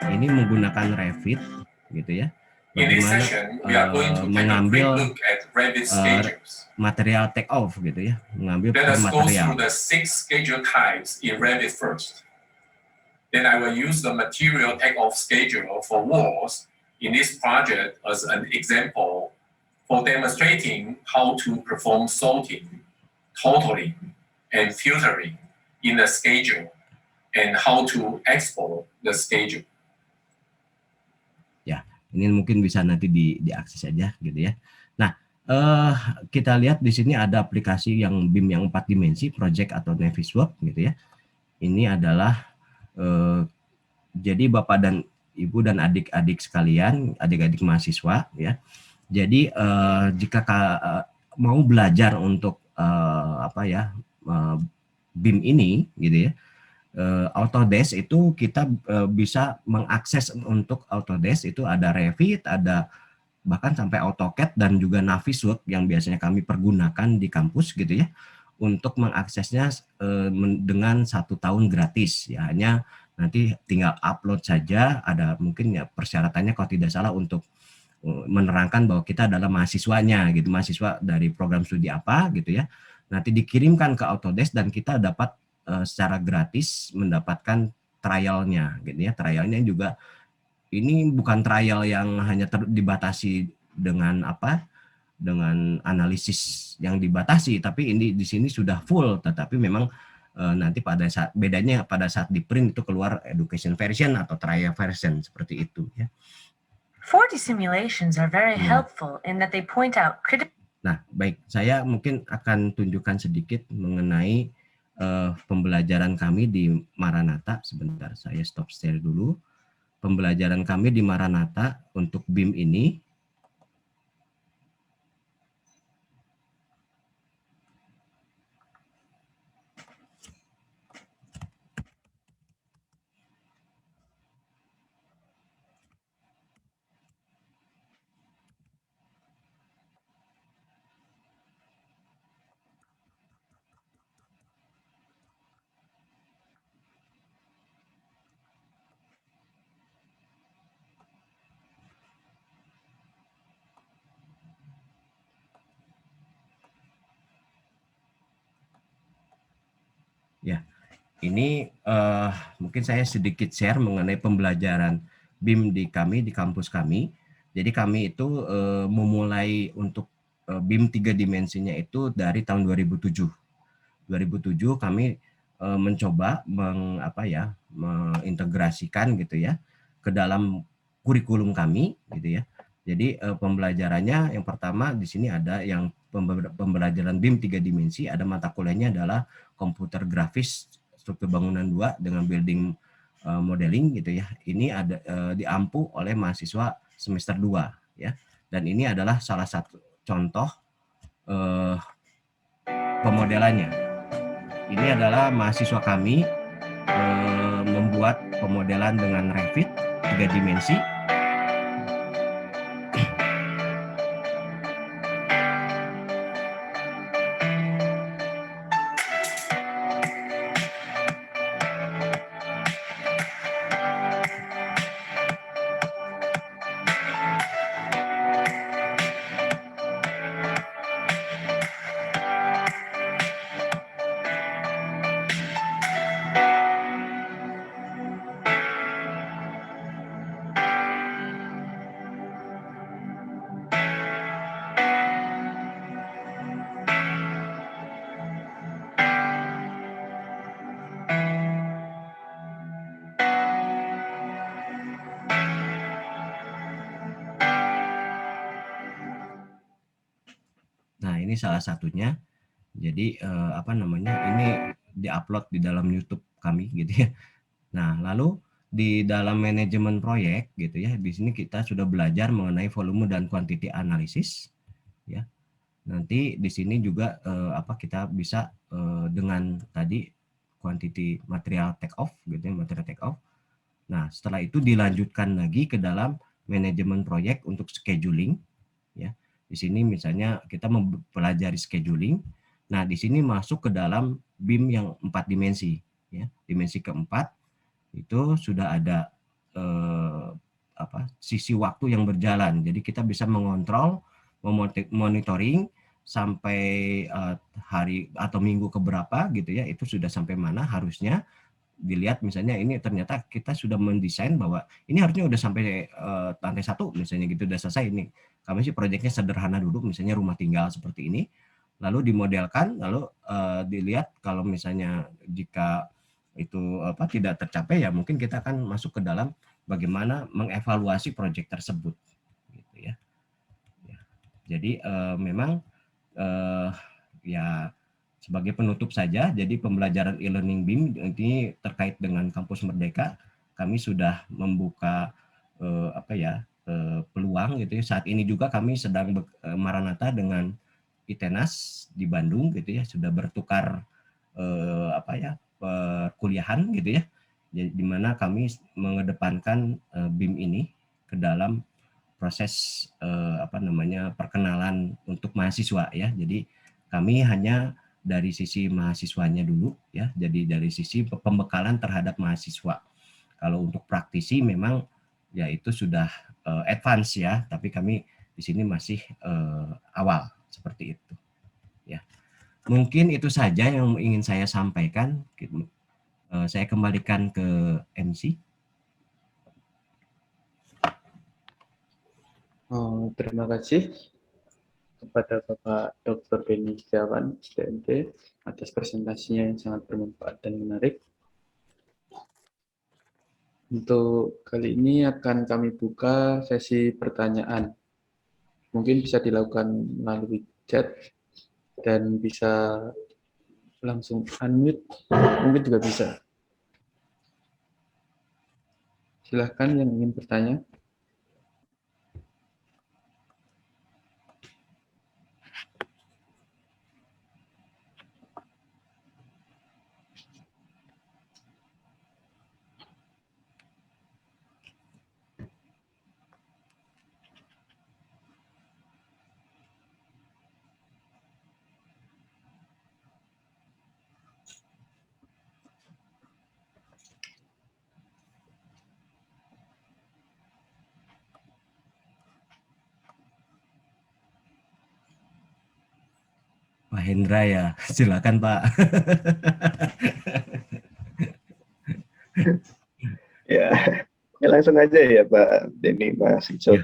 ini menggunakan Revit gitu ya, bagaimana mengambil material take off gitu ya, mengambil material. The 6 schedule types in Revit first. Then I will use the material take off schedule for walls in this project as an example for demonstrating how to perform sorting, totaling, and filtering in the schedule, and how to export the schedule. Ya, ini mungkin bisa nanti diakses aja gitu ya. Nah, kita lihat di sini ada aplikasi yang BIM yang 4 dimensi, project atau Navisworks gitu ya. Ini adalah jadi Bapak dan Ibu dan adik-adik sekalian, adik-adik mahasiswa ya. Jadi jika mau belajar untuk BIM ini gitu ya, Autodesk itu kita bisa mengakses untuk Autodesk itu ada Revit, ada bahkan sampai AutoCAD dan juga Navisworks yang biasanya kami pergunakan di kampus gitu ya, untuk mengaksesnya dengan 1 tahun gratis ya. Hanya nanti tinggal upload saja, ada mungkin ya persyaratannya kalau tidak salah untuk menerangkan bahwa kita adalah mahasiswanya gitu, mahasiswa dari program studi apa gitu ya. Nanti dikirimkan ke Autodesk dan kita dapat secara gratis mendapatkan trialnya gitu ya. Trialnya juga ini bukan trial yang hanya dibatasi dengan apa, dengan analisis yang dibatasi, tapi ini di sini sudah full, tetapi memang nanti pada saat bedanya pada saat di print itu keluar education version atau trial version seperti itu ya. 4D simulations are very helpful in that they point out critical. Nah, baik, saya mungkin akan tunjukkan sedikit mengenai pembelajaran kami di Maranatha. Sebentar, saya stop share dulu. Pembelajaran kami di Maranatha untuk BIM ini. Ya, ini mungkin saya sedikit share mengenai pembelajaran BIM di kampus kami. Jadi kami itu memulai untuk BIM 3 dimensinya itu dari tahun 2007. 2007 kami mencoba mengintegrasikan gitu ya ke dalam kurikulum kami gitu ya. Jadi pembelajarannya yang pertama di sini ada yang pembelajaran BIM 3 dimensi, ada mata kuliahnya adalah komputer grafis struktur bangunan 2 dengan building modeling gitu ya. Ini ada diampu oleh mahasiswa semester 2 ya. Dan ini adalah salah satu contoh pemodelannya. Ini adalah mahasiswa kami membuat pemodelan dengan Revit 3 dimensi. Nah, ini salah satunya. Jadi ini diupload di dalam YouTube kami gitu ya. Nah, lalu di dalam manajemen proyek gitu ya, di sini kita sudah belajar mengenai volume dan quantity analysis ya. Nanti di sini juga kita bisa dengan tadi quantity material take off gitu ya, material take off. Nah, setelah itu dilanjutkan lagi ke dalam manajemen proyek untuk scheduling ya. Di sini misalnya kita mempelajari scheduling. Nah, di sini masuk ke dalam BIM yang 4 dimensi ya. Dimensi keempat itu sudah ada sisi waktu yang berjalan. Jadi kita bisa mengontrol, monitoring sampai hari atau minggu keberapa gitu ya, itu sudah sampai mana harusnya. Dilihat misalnya ini ternyata kita sudah mendesain bahwa ini harusnya udah sampai lantai 1 misalnya gitu, udah selesai ini. Kami sih proyeknya sederhana dulu, misalnya rumah tinggal seperti ini, lalu dimodelkan, lalu dilihat kalau misalnya jika itu tidak tercapai ya mungkin kita akan masuk ke dalam bagaimana mengevaluasi proyek tersebut gitu ya. Jadi memang ya sebagai penutup saja, jadi pembelajaran e-learning BIM ini terkait dengan Kampus Merdeka, kami sudah membuka peluang gitu ya. Saat ini juga kami sedang Maranatha dengan ITENAS di Bandung gitu ya, sudah bertukar perkuliahan gitu ya. Jadi di mana kami mengedepankan BIM ini ke dalam proses perkenalan untuk mahasiswa ya. Jadi kami hanya dari sisi mahasiswanya dulu ya. Jadi dari sisi pembekalan terhadap mahasiswa. Kalau untuk praktisi memang ya itu sudah advance ya, tapi kami di sini masih awal seperti itu. Ya. Mungkin itu saja yang ingin saya sampaikan. Saya kembalikan ke MC. Terima kasih kepada Bapak Dr. Beni Setiawan, STMT, atas presentasinya yang sangat bermanfaat dan menarik. Untuk kali ini akan kami buka sesi pertanyaan. Mungkin bisa dilakukan melalui chat dan bisa langsung unmute, mungkin juga bisa. Silahkan yang ingin bertanya. Pak Hendra ya, silakan Pak. Ya, langsung aja ya Pak Denny, Mas Icuk.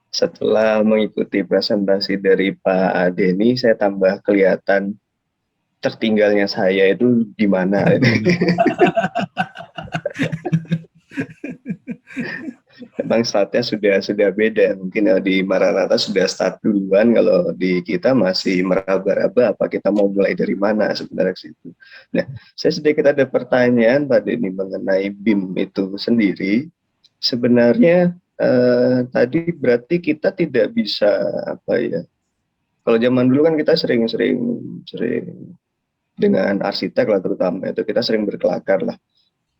Setelah mengikuti presentasi dari Pak Denny, saya tambah kelihatan tertinggalnya saya itu di mana. Memang startnya sudah beda. Mungkin di Maranatha sudah start duluan, kalau di kita masih meraba-raba apa kita mau mulai dari mana sebenarnya situ. Nah, saya sedikit ada pertanyaan Pak Denny mengenai BIM itu sendiri. Sebenarnya tadi berarti kita tidak bisa apa ya? Kalau zaman dulu kan kita sering dengan arsitek lah terutama itu kita sering berkelakar lah.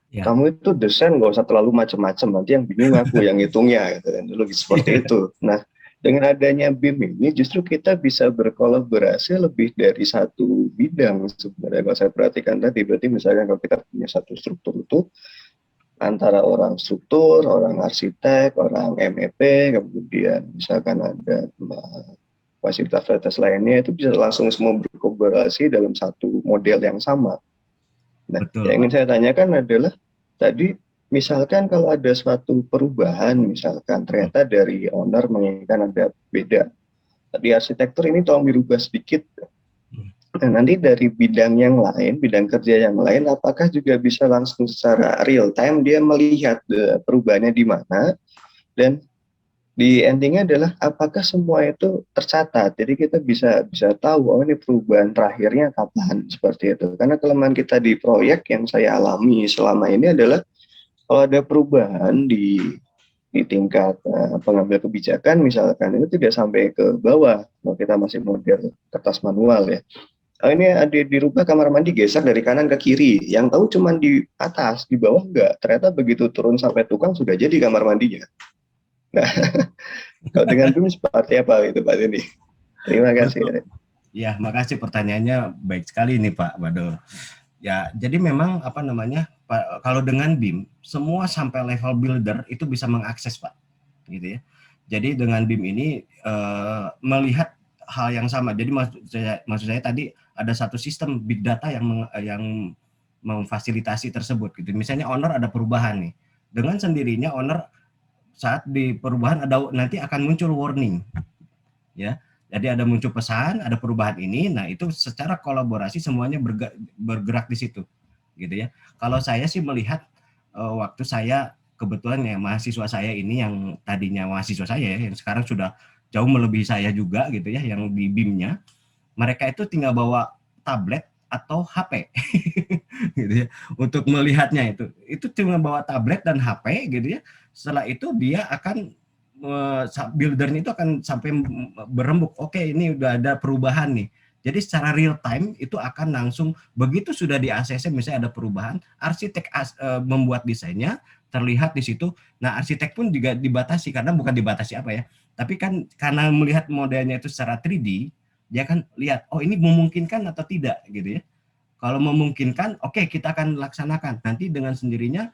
Ya. Kamu itu desain nggak usah terlalu macam-macam, nanti yang bingung aku yang ngitungnya gitu kan, dulu seperti itu. Nah, dengan adanya BIM ini justru kita bisa berkolaborasi lebih dari satu bidang sebenarnya. Kalau saya perhatikan tadi, berarti misalnya kalau kita punya satu struktur itu antara orang struktur, orang arsitek, orang MEP, kemudian misalkan ada fasilitas lainnya, itu bisa langsung semua berkolaborasi dalam satu model yang sama. Nah, Betul, yang ingin saya tanyakan adalah tadi misalkan kalau ada suatu perubahan, misalkan ternyata dari owner menginginkan ada beda. Tadi arsitektur ini tolong dirubah sedikit. Nah, nanti dari bidang yang lain, bidang kerja yang lain, apakah juga bisa langsung secara real time dia melihat perubahannya di mana, dan di endingnya adalah apakah semua itu tercatat, jadi kita bisa tahu oh ini perubahan terakhirnya kapan, seperti itu. Karena kelemahan kita di proyek yang saya alami selama ini adalah kalau ada perubahan di tingkat pengambil kebijakan misalkan, itu tidak sampai ke bawah kalau kita masih model kertas manual ya. Ini ada dirubah kamar mandi geser dari kanan ke kiri, yang tahu cuma di atas, di bawah enggak. Ternyata begitu turun sampai tukang sudah jadi kamar mandinya. Nah, kalau dengan BIM seperti apa itu Pak Denny? Terima kasih. Ya, makasih pertanyaannya baik sekali nih Pak Bado. Ya, jadi memang apa namanya, Pak, kalau dengan BIM semua sampai level builder itu bisa mengakses Pak, gitu ya. Jadi dengan BIM ini melihat hal yang sama. Jadi maksud saya tadi ada satu sistem big data yang memfasilitasi tersebut gitu. Misalnya owner ada perubahan nih, dengan sendirinya owner saat di perubahan ada nanti akan muncul warning, ya. Jadi ada muncul pesan, ada perubahan ini, nah itu secara kolaborasi semuanya bergerak di situ, gitu ya. Kalau saya sih melihat waktu saya kebetulan ya mahasiswa saya ini yang tadinya mahasiswa saya yang sekarang sudah jauh melebihi saya juga gitu ya, yang di BIM-nya, mereka itu tinggal bawa tablet atau HP gitu ya untuk melihatnya. Itu cuma bawa tablet dan HP gitu ya. Setelah itu dia akan buildernya itu akan sampai berembuk, oke ini udah ada perubahan nih. Jadi secara real time itu akan langsung begitu sudah di ACC misalnya ada perubahan, arsitek membuat desainnya terlihat di situ. Nah, arsitek pun juga dibatasi karena bukan dibatasi apa ya, tapi kan karena melihat modelnya itu secara 3D, dia kan lihat oh ini memungkinkan atau tidak gitu ya. Kalau memungkinkan, oke kita akan laksanakan. Nanti dengan sendirinya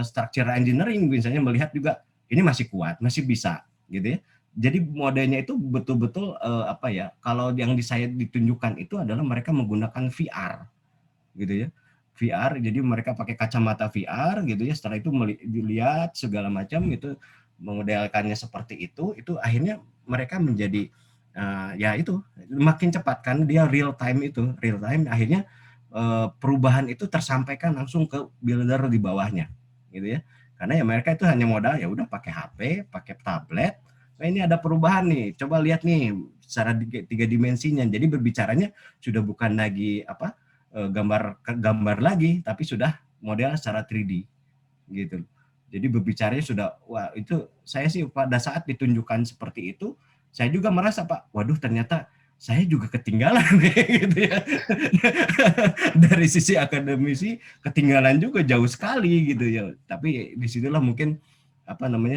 structural engineering misalnya melihat juga ini masih kuat, masih bisa, gitu ya. Jadi modelnya itu betul-betul apa ya? Kalau yang saya ditunjukkan itu adalah mereka menggunakan VR, gitu ya. VR, jadi mereka pakai kacamata VR gitu ya, setelah itu dilihat segala macam gitu, memodelkannya seperti itu akhirnya mereka menjadi ya itu makin cepat kan, dia real time, akhirnya perubahan itu tersampaikan langsung ke builder di bawahnya gitu ya, karena ya mereka itu hanya modal ya udah pakai HP, pakai tablet, nah ini ada perubahan nih, coba lihat nih secara 3 dimensinya, jadi berbicaranya sudah bukan lagi gambar lagi, tapi sudah model secara 3D gitu. Jadi berbicaranya sudah, wah itu saya sih pada saat ditunjukkan seperti itu, saya juga merasa Pak, waduh ternyata saya juga ketinggalan gitu ya. Dari sisi akademisi ketinggalan juga jauh sekali gitu ya. Tapi disitulah mungkin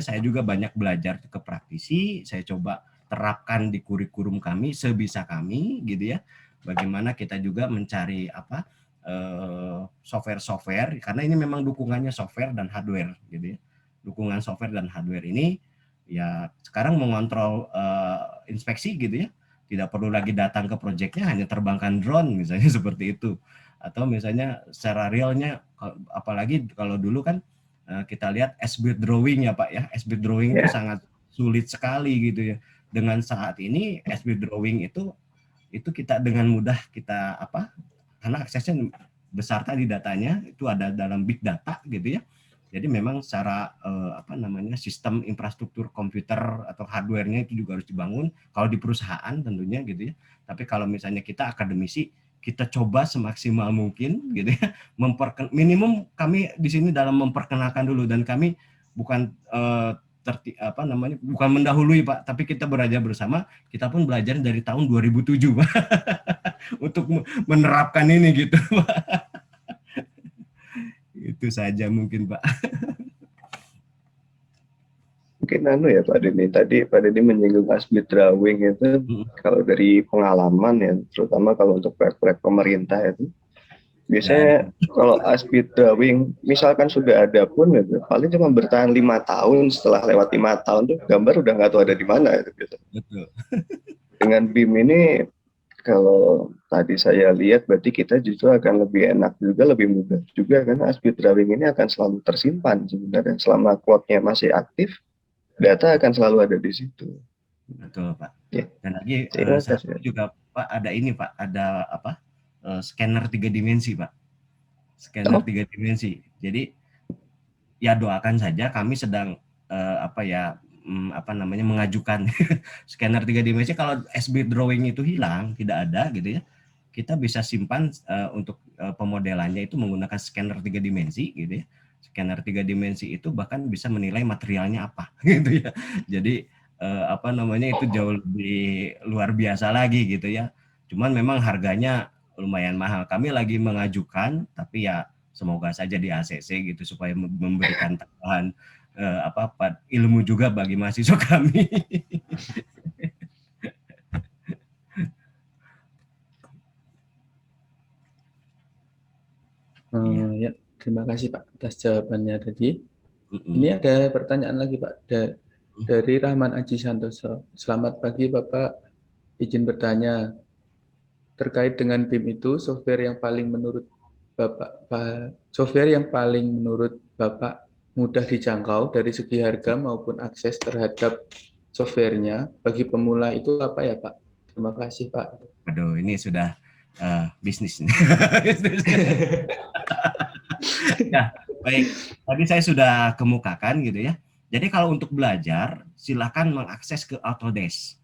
saya juga banyak belajar ke praktisi, saya coba terapkan di kurikulum kami sebisa kami gitu ya. Bagaimana kita juga mencari software, karena ini memang dukungannya software dan hardware gitu ya. Dukungan software dan hardware ini ya sekarang mengontrol inspeksi gitu ya, tidak perlu lagi datang ke proyeknya, hanya terbangkan drone misalnya seperti itu, atau misalnya secara realnya, apalagi kalau dulu kan kita lihat S-bit drawing ya Pak ya, S-bit drawing itu sangat sulit sekali gitu ya. Dengan saat ini S-bit drawing itu kita dengan mudah kita karena aksesnya besar tadi, datanya itu ada dalam big data gitu ya. Jadi memang secara sistem infrastruktur komputer atau hardware-nya itu juga harus dibangun kalau di perusahaan tentunya gitu ya. Tapi kalau misalnya kita akademisi, kita coba semaksimal mungkin gitu ya, minimum kami di sini dalam memperkenalkan dulu, dan kami bukan bukan mendahului Pak, tapi kita belajar bersama. Kita pun belajar dari tahun 2007 Pak untuk menerapkan ini gitu Pak. Itu saja mungkin Pak. Mungkin ya Pak Denny, tadi Pak Denny menyinggung S-bit drawing itu, kalau dari pengalaman ya, terutama kalau untuk proyek-proyek pemerintah itu, biasanya kalau S-bit drawing misalkan sudah ada pun gitu, paling cuma bertahan 5 tahun, setelah lewat 5 tahun tuh gambar udah nggak tahu ada di mana itu gitu. Betul. Dengan BIM ini kalau tadi saya lihat berarti kita justru akan lebih enak juga, lebih mudah juga, karena S-bit drawing ini akan selalu tersimpan sebenarnya selama cloud-nya masih aktif, data akan selalu ada di situ. Betul Pak. Ya. Dan lagi juga Pak ada ini Pak, ada scanner 3 dimensi Pak. Scanner 3 dimensi. Jadi ya doakan saja, kami sedang mengajukan scanner 3 dimensi. Kalau S-bit drawing itu hilang, tidak ada gitu ya, kita bisa simpan untuk pemodelannya itu menggunakan scanner 3 dimensi gitu ya. Scanner 3 dimensi itu bahkan bisa menilai materialnya apa gitu ya. Jadi itu jauh lebih luar biasa lagi gitu ya. Cuman memang harganya lumayan mahal. Kami lagi mengajukan, tapi ya semoga saja di ACC gitu, supaya memberikan tambahan ilmu juga bagi mahasiswa kami. Ya, terima kasih Pak atas jawabannya tadi. Ini ada pertanyaan lagi Pak dari Rahman Aji Santoso. Selamat pagi Bapak, izin bertanya terkait dengan BIM itu, software yang paling menurut Bapak mudah dijangkau dari segi harga maupun akses terhadap softwarenya bagi pemula itu apa ya Pak? Terima kasih Pak. Aduh, ini sudah bisnis. Ya, baik. Tadi saya sudah kemukakan gitu ya. Jadi kalau untuk belajar, silakan mengakses ke Autodesk.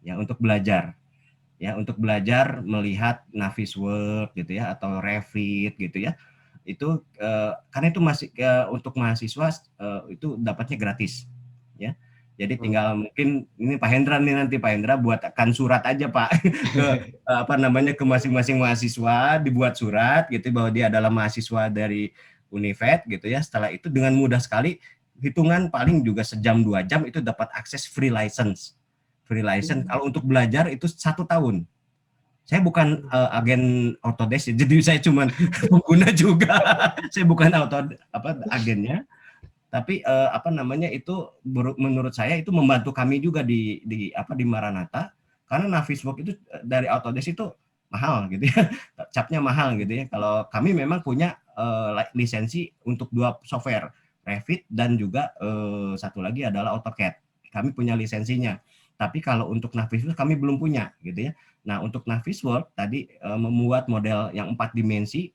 Ya, untuk belajar. Ya, untuk belajar melihat Navisworks gitu ya, atau Revit gitu ya. Itu karena itu masih untuk mahasiswa itu dapatnya gratis ya. Jadi tinggal mungkin ini Pak Hendra nih, nanti Pak Hendra buatkan surat aja Pak ke ke masing-masing mahasiswa, dibuat surat gitu bahwa dia adalah mahasiswa dari Univet gitu ya. Setelah itu dengan mudah sekali, hitungan paling juga sejam 2 jam itu dapat akses free license. Free license kalau untuk belajar itu 1 tahun. Saya bukan agen Autodesk, jadi saya cuma pengguna juga. Saya bukan agennya, tapi itu menurut saya itu membantu kami juga di Maranatha, karena Navisworks itu dari Autodesk itu mahal gitu ya, capnya mahal gitu ya. Kalau kami memang punya lisensi untuk 2 software, Revit dan juga satu lagi adalah AutoCAD. Kami punya lisensinya. Tapi kalau untuk Navisworks kami belum punya gitu ya. Nah, untuk Navisworks tadi membuat model yang 4 dimensi,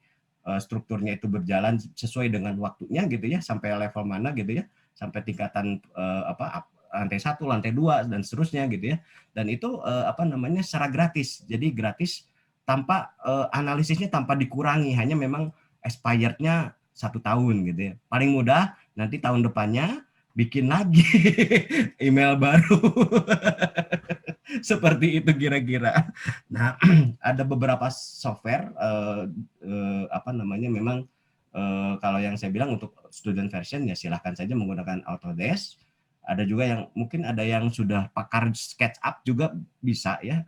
strukturnya itu berjalan sesuai dengan waktunya gitu ya, sampai level mana gitu ya, sampai tingkatan lantai 1, lantai 2 dan seterusnya gitu ya. Dan itu secara gratis. Jadi gratis tanpa analisisnya tanpa dikurangi, hanya memang expired-nya 1 tahun gitu ya. Paling mudah nanti tahun depannya bikin lagi email baru. Seperti itu kira-kira. Nah, ada beberapa software memang kalau yang saya bilang untuk student version ya silahkan saja menggunakan Autodesk. Ada juga yang mungkin ada yang sudah pakar SketchUp juga bisa ya.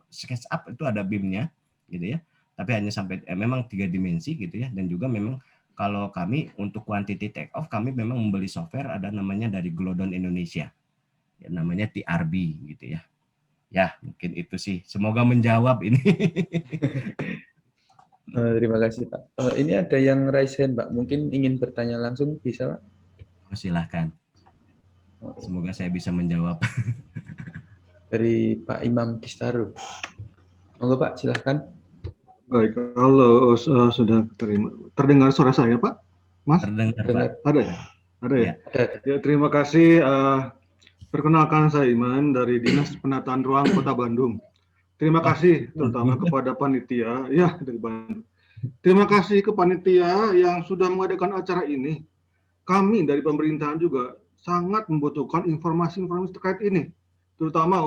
SketchUp itu ada BIM-nya gitu ya. Tapi hanya sampai memang 3 dimensi gitu ya. Dan juga memang kalau kami untuk quantity take off kami memang membeli software ada namanya dari Glodon Indonesia. Ya, namanya TRB gitu ya. Ya, mungkin itu sih. Semoga menjawab ini. Terima kasih, Pak. Ini ada yang raise hand, Pak. Mungkin ingin bertanya langsung, bisa, Pak? Silahkan. Semoga saya bisa menjawab. Dari Pak Imam Kistaru. Monggo, Pak, silahkan. Baik, kalau sudah terdengar suara saya, Pak? Mas? Terdengar, Pak. Ada ya? Ada ya? Ya, terima kasih. Perkenalkan, saya Iman dari Dinas Penataan Ruang Kota Bandung. Terima kasih terutama kepada panitia ya dari Bandung. Terima kasih ke panitia yang sudah mengadakan acara ini. Kami dari pemerintahan juga sangat membutuhkan informasi-informasi terkait ini, terutama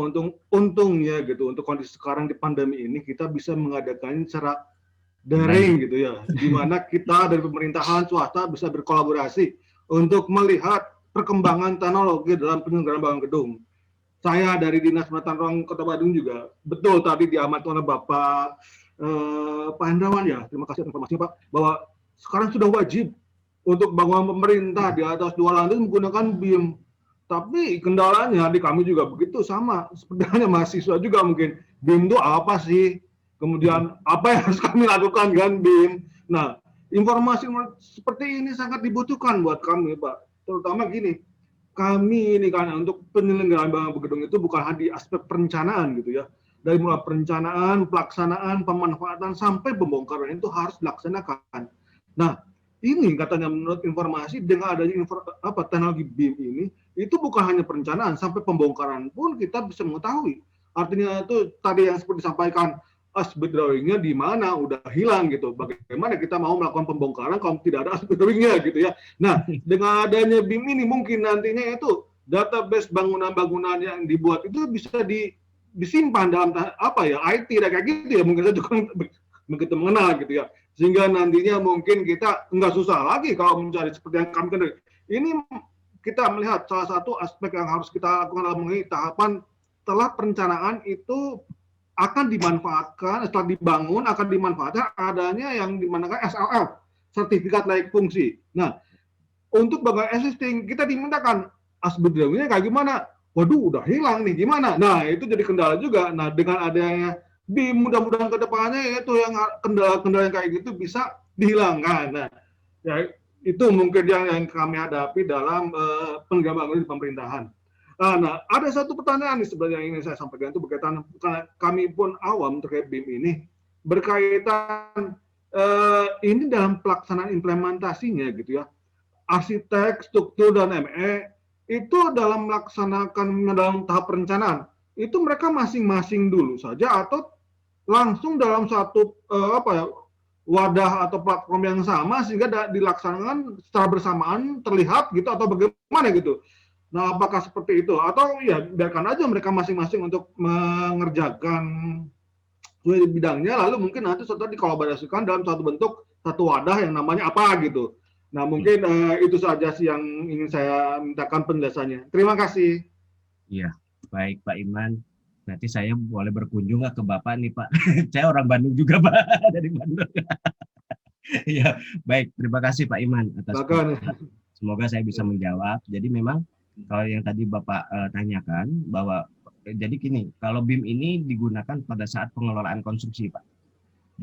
untungnya gitu untuk kondisi sekarang di pandemi ini kita bisa mengadakan secara daring gitu ya, di mana kita dari pemerintahan swasta bisa berkolaborasi untuk melihat perkembangan teknologi dalam penyelenggaraan bangunan gedung. Saya dari Dinas Penataan Ruang Kota Bandung juga betul tadi diamati oleh Bapak Pak Hendrawan ya, terima kasih informasinya Pak, bahwa sekarang sudah wajib untuk bangunan pemerintah di atas 2 lantai menggunakan BIM. Tapi kendalanya di kami juga begitu sama. Sebenarnya mahasiswa juga mungkin BIM itu apa sih? Kemudian apa yang harus kami lakukan dengan BIM? Nah, informasi seperti ini sangat dibutuhkan buat kami, Pak. Terutama gini, kami ini kan untuk penyelenggaraan bangunan gedung itu bukan hanya di aspek perencanaan gitu ya. Dari mulai perencanaan, pelaksanaan, pemanfaatan sampai pembongkaran itu harus dilaksanakan. Nah, ini katanya menurut informasi dengan adanya teknologi BIM ini itu bukan hanya perencanaan sampai pembongkaran pun kita bisa mengetahui. Artinya itu tadi yang seperti disampaikan aspect drawing-nya di mana udah hilang gitu. Bagaimana kita mau melakukan pembongkaran kalau tidak ada aspect drawing-nya gitu ya. Nah, dengan adanya BIM ini mungkin nantinya itu database bangunan-bangunan yang dibuat itu bisa disimpan dalam IT dan kayak gitu ya, mungkin saya juga begitu mengenal gitu ya, sehingga nantinya mungkin kita nggak susah lagi kalau mencari seperti yang kami kenal. Ini kita melihat salah satu aspek yang harus kita lakukan dalam mengenai tahapan setelah perencanaan itu akan dimanfaatkan, setelah dibangun akan dimanfaatkan adanya yang dimanakan SLF, sertifikat layak fungsi. Nah, untuk bangunan existing kita dimintakan aspek drawing-nya kayak gimana? Waduh, udah hilang nih, gimana? Nah, itu jadi kendala juga. Nah, dengan adanya BIM, mudah-mudahan ke depannya itu yang kendala-kendala yang kayak gitu bisa dihilangkan. Nah, ya, itu mungkin yang kami hadapi dalam pengembangan di pemerintahan. Nah, ada satu pertanyaan nih sebenarnya yang ingin saya sampaikan itu berkaitan, karena kami pun awam terkait BIM ini, berkaitan ini dalam pelaksanaan implementasinya gitu ya. Arsitek, struktur, dan ME itu dalam melaksanakan dalam tahap perencanaan itu mereka masing-masing dulu saja atau langsung dalam satu wadah atau platform yang sama sehingga dilaksanakan secara bersamaan terlihat gitu atau bagaimana gitu. Nah, apakah seperti itu atau ya biarkan aja mereka masing-masing untuk mengerjakan bidangnya lalu mungkin nanti setelah dikolaborasikan dalam satu bentuk satu wadah yang namanya apa gitu. Nah, mungkin itu saja sih yang ingin saya mintakan penjelasannya. Terima kasih. Iya, baik Pak Iman. Nanti saya boleh berkunjung nggak ke Bapak nih Pak? Saya orang Bandung juga Pak, dari Bandung. Iya, baik. Terima kasih Pak Iman atas. Semoga saya bisa menjawab. Jadi memang kalau yang tadi Bapak tanyakan bahwa jadi gini, kalau BIM ini digunakan pada saat pengelolaan konstruksi, Pak.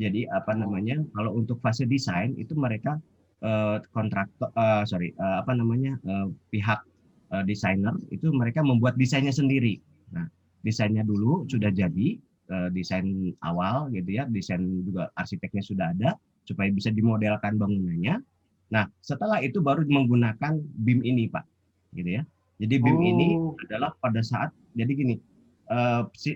Jadi apa namanya, kalau untuk fase desain itu mereka kontraktor, pihak desainer itu mereka membuat desainnya sendiri. Nah, desainnya dulu sudah jadi, desain awal gitu ya, desain juga arsiteknya sudah ada supaya bisa dimodelkan bangunannya. Nah, setelah itu baru menggunakan BIM ini, Pak, gitu ya. Jadi BIM ini adalah pada saat, jadi gini,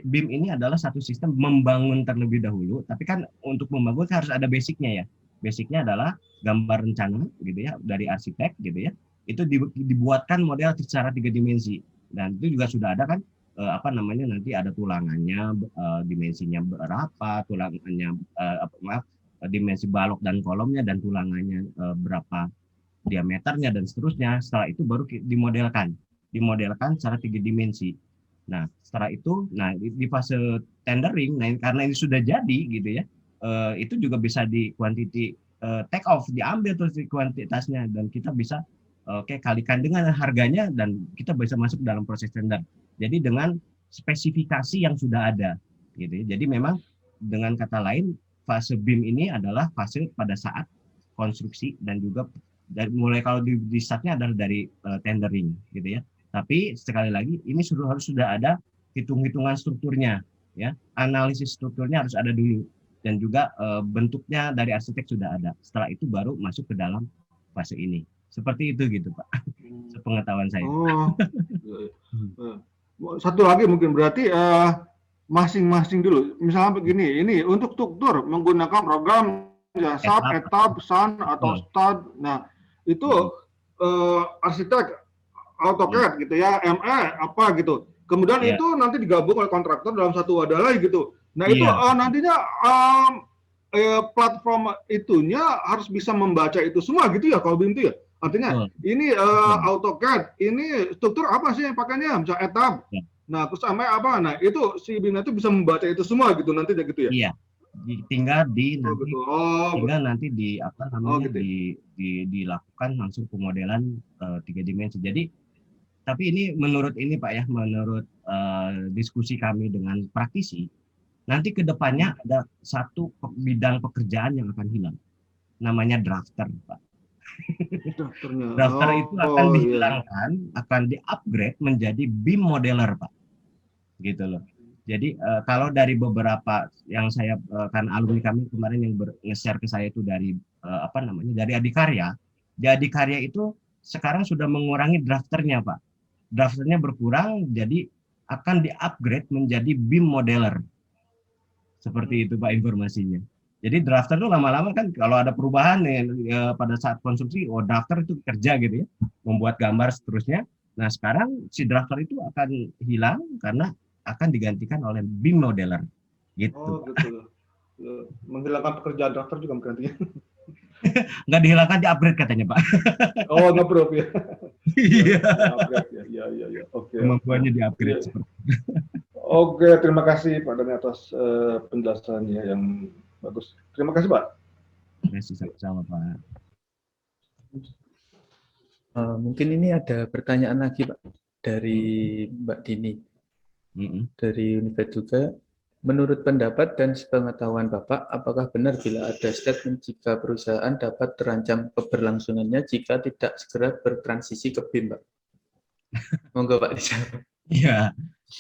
BIM ini adalah satu sistem membangun terlebih dahulu, tapi kan untuk membangun harus ada basicnya ya. Basicnya adalah gambar rencana, gitu ya, dari arsitek, gitu ya. Itu dibuatkan model secara 3 dimensi, dan itu juga sudah ada kan, nanti ada tulangannya, dimensinya berapa, tulangannya dimensi balok dan kolomnya dan tulangannya berapa diameternya dan seterusnya. Setelah itu baru dimodelkan secara 3 dimensi. Nah, setelah itu, di fase tendering, karena ini sudah jadi gitu ya, itu juga bisa di quantity take off, diambil terus di kuantitasnya, dan kita bisa kalikan dengan harganya dan kita bisa masuk dalam proses tender. Jadi dengan spesifikasi yang sudah ada, gitu ya. Jadi memang dengan kata lain, fase BIM ini adalah fase pada saat konstruksi dan juga mulai kalau di startnya adalah dari tendering, gitu ya. Tapi sekali lagi ini harus sudah ada hitung-hitungan strukturnya, ya, analisis strukturnya harus ada dulu, dan juga bentuknya dari arsitek sudah ada. Setelah itu baru masuk ke dalam fase ini. Seperti itu gitu, Pak. Sepengetahuan saya. Satu lagi mungkin berarti masing-masing dulu. Misalnya begini, ini untuk struktur menggunakan program ya SAP, ETAP, SAN atau STAD. Nah, itu arsitek AutoCAD gitu ya, ME apa gitu. Kemudian itu nanti digabung oleh kontraktor dalam satu wadah lagi gitu. Nah, itu nantinya platform itunya harus bisa membaca itu semua gitu ya kalau BIM itu ya. Artinya ini AutoCAD, ini struktur apa sih yang pakainya? Misalnya ETAP. Nah, terus ME apa? Nah, itu si BIM itu bisa membaca itu semua gitu nanti gitu ya. Iya. Tinggal nanti dilakukan langsung pemodelan 3 dimensi. Jadi tapi ini menurut ini Pak ya, menurut diskusi kami dengan praktisi, nanti ke depannya ada satu bidang pekerjaan yang akan hilang. Namanya drafter, Pak. Drafter itu akan dihilangkan, akan di-upgrade menjadi BIM modeler, Pak. Gitu loh. Jadi kalau dari beberapa yang saya kan alumni kami kemarin yang nge-share ke saya itu dari dari Adikarya. Di Adikarya itu sekarang sudah mengurangi drafternya, Pak. Drafternya berkurang, jadi akan di-upgrade menjadi BIM modeler. Seperti itu Pak informasinya. Jadi drafter itu lama-lama kan kalau ada perubahan pada saat konstruksi, drafter itu kerja gitu ya, membuat gambar seterusnya. Nah sekarang si drafter itu akan hilang karena akan digantikan oleh BIM modeler. Gitu. Oh gitu. Menghilangkan pekerjaan drafter juga mungkin. Nggak dihilangkan, di-upgrade katanya Pak. Oh nge-proof ya. Iya. Iya. Oke. Kemampuannya di-upgrade. Oke, terima kasih Pak Dhani atas penjelasannya yang bagus. Terima kasih Pak. Terima kasih sama-sama Pak. Mungkin ini ada pertanyaan lagi Pak dari Mbak Dini. Dari Univet juga. Menurut pendapat dan sepengetahuan Bapak, apakah benar bila ada statement jika perusahaan dapat terancam keberlangsungannya jika tidak segera bertransisi ke BIM, Pak? Monggo Pak dijawab.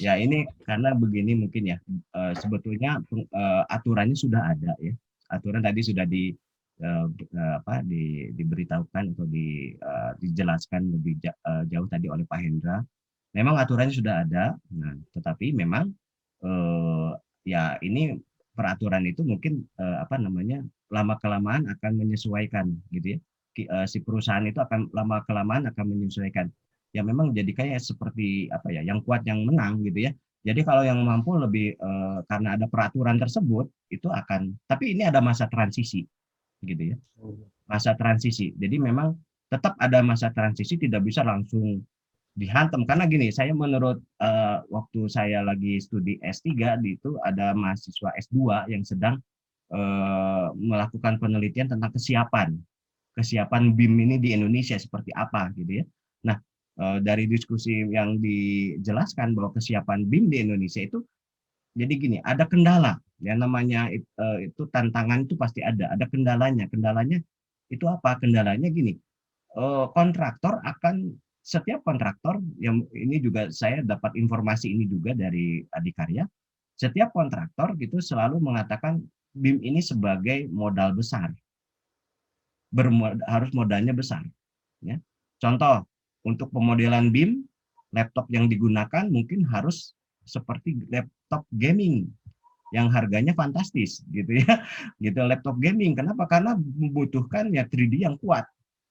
Ya ini karena begini mungkin ya, sebetulnya aturannya sudah ada ya. Aturan tadi sudah diberitahukan atau dijelaskan lebih jauh tadi oleh Pak Hendra. Memang aturannya sudah ada, tetapi memang ya ini peraturan itu mungkin lama kelamaan akan menyesuaikan gitu ya. Si perusahaan itu akan lama kelamaan akan menyesuaikan. Ya memang jadi kayak seperti yang kuat yang menang gitu ya. Jadi kalau yang mampu lebih karena ada peraturan tersebut itu akan, tapi ini ada masa transisi gitu ya. Masa transisi. Jadi memang tetap ada masa transisi, tidak bisa langsung dihantam karena gini, saya menurut waktu saya lagi studi S3 itu ada mahasiswa S2 yang sedang melakukan penelitian tentang kesiapan BIM ini di Indonesia seperti apa gitu ya. Nah, dari diskusi yang dijelaskan bahwa kesiapan BIM di Indonesia itu, jadi gini, ada kendala, yang namanya itu tantangan itu pasti ada kendalanya. Kendalanya itu apa? Kendalanya gini, setiap kontraktor, yang ini juga saya dapat informasi ini juga dari Adikarya, setiap kontraktor gitu selalu mengatakan BIM ini sebagai modal besar, harus modalnya besar. Ya. Contoh, untuk pemodelan BIM, laptop yang digunakan mungkin harus seperti laptop gaming yang harganya fantastis gitu ya. Gitu, laptop gaming. Kenapa? Karena membutuhkan ya 3D yang kuat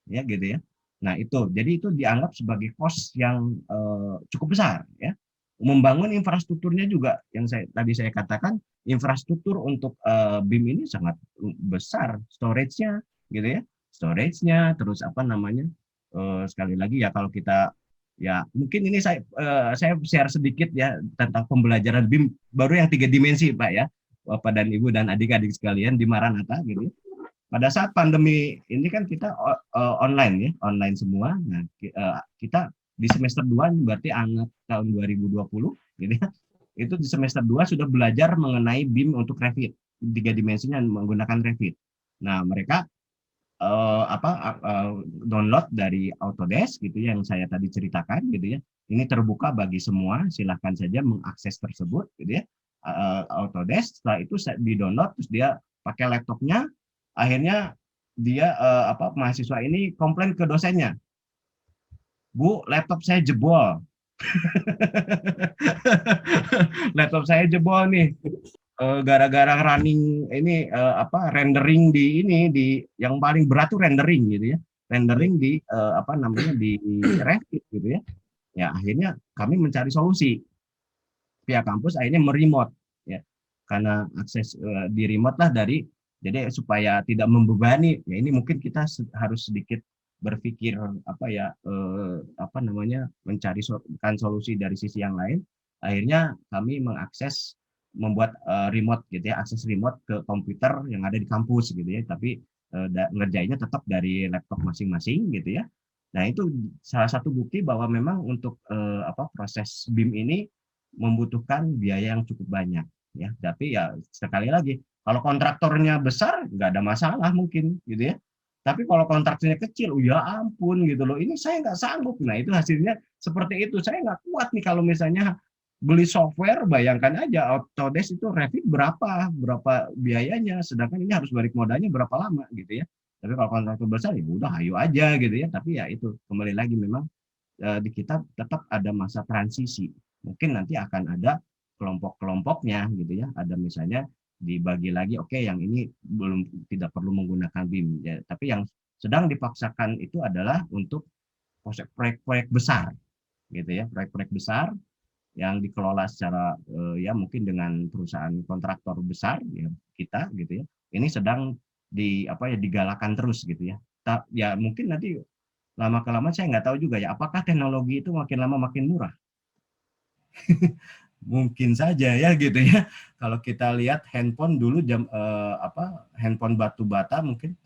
ya gitu ya. Nah, jadi itu dianggap sebagai cost yang cukup besar ya. Membangun infrastrukturnya juga yang tadi saya katakan, infrastruktur untuk BIM ini sangat besar, storage-nya gitu ya. Storage-nya, terus apa namanya? Sekali lagi ya, kalau kita ya mungkin ini saya share sedikit ya tentang pembelajaran BIM baru yang 3 dimensi Pak ya, Bapak dan Ibu dan adik-adik sekalian di Maranatha gitu. Pada saat pandemi ini kan kita online ya, online semua. Nah, kita di semester 2 berarti anak tahun 2020 gitu ya. Itu di semester 2 sudah belajar mengenai BIM untuk Revit, 3 dimensinya menggunakan Revit. Nah, mereka download dari Autodesk gitu yang saya tadi ceritakan gitu ya. Ini terbuka bagi semua, silahkan saja mengakses tersebut gitu ya. Autodesk, setelah itu di-download, terus dia pakai laptopnya, akhirnya dia mahasiswa ini komplain ke dosennya, Bu, laptop saya jebol. Laptop saya jebol nih. Gara-gara running ini rendering di yang paling berat tuh rendering gitu ya, rendering di di Revit gitu ya. Ya akhirnya kami mencari solusi, pihak kampus akhirnya meremote ya, karena akses di remote lah jadi supaya tidak membebani ya, ini mungkin kita harus sedikit berpikir mencari solusi dari sisi yang lain. Akhirnya kami membuat remote gitu ya, akses remote ke komputer yang ada di kampus gitu ya, tapi ngerjainnya tetap dari laptop masing-masing gitu ya. Nah, itu salah satu bukti bahwa memang untuk proses BIM ini membutuhkan biaya yang cukup banyak ya. Tapi ya sekali lagi, kalau kontraktornya besar nggak ada masalah mungkin gitu ya. Tapi kalau kontraktornya kecil, ya ampun gitu loh, ini saya nggak sanggup. Nah, itu hasilnya seperti itu. Saya nggak kuat nih kalau misalnya beli software, bayangkan aja Autodesk itu Revit berapa biayanya, sedangkan ini harus balik modalnya berapa lama gitu ya. Tapi kalau kontraktor besar ya udah ayo aja gitu ya. Tapi ya itu kembali lagi memang di kita tetap ada masa transisi. Mungkin nanti akan ada kelompok-kelompoknya gitu ya. Ada misalnya dibagi lagi, oke, yang ini tidak perlu menggunakan BIM ya. Tapi yang sedang dipaksakan itu adalah untuk proyek-proyek besar gitu ya, proyek-proyek besar yang dikelola secara ya mungkin dengan perusahaan kontraktor besar ya, kita gitu ya. Ini sedang digalakan terus gitu ya. Ya mungkin nanti lama-kelamaan saya nggak tahu juga ya, apakah teknologi itu makin lama makin murah. Mungkin saja ya gitu ya. Kalau kita lihat handphone dulu handphone batu bata mungkin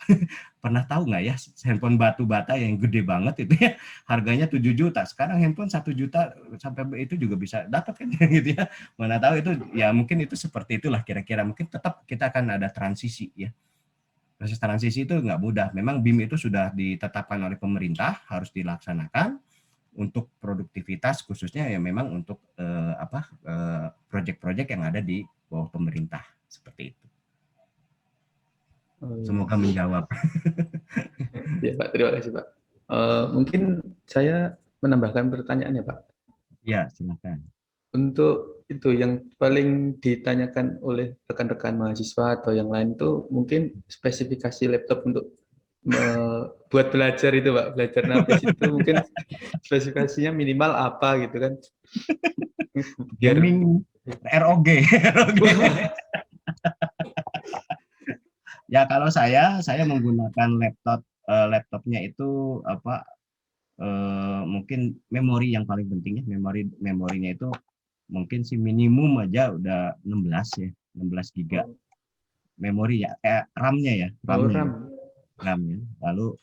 pernah tahu nggak ya, handphone batu bata yang gede banget itu ya, harganya 7 juta. Sekarang handphone 1 juta sampai itu juga bisa dapat kan gitu ya. Mana tahu itu ya, mungkin itu seperti itulah kira-kira. Mungkin tetap kita akan ada transisi ya. Proses transisi itu nggak mudah. Memang BIM itu sudah ditetapkan oleh pemerintah, harus dilaksanakan untuk produktivitas, khususnya ya memang untuk proyek-proyek yang ada di bawah pemerintah seperti itu. Semoga menjawab. Ya Pak, terima kasih Pak. Mungkin saya menambahkan pertanyaan ya Pak. Ya, silakan. Untuk itu yang paling ditanyakan oleh rekan-rekan mahasiswa atau yang lain itu mungkin spesifikasi laptop untuk buat belajar itu Pak, belajar Navis itu mungkin spesifikasinya minimal apa gitu kan. Gaming ROG. Ya kalau saya menggunakan laptopnya itu mungkin memori yang paling penting ya, memorinya itu mungkin sih minimum aja udah 16 ya, 16 giga memori ya, RAM-nya ya, RAM-nya. Lalu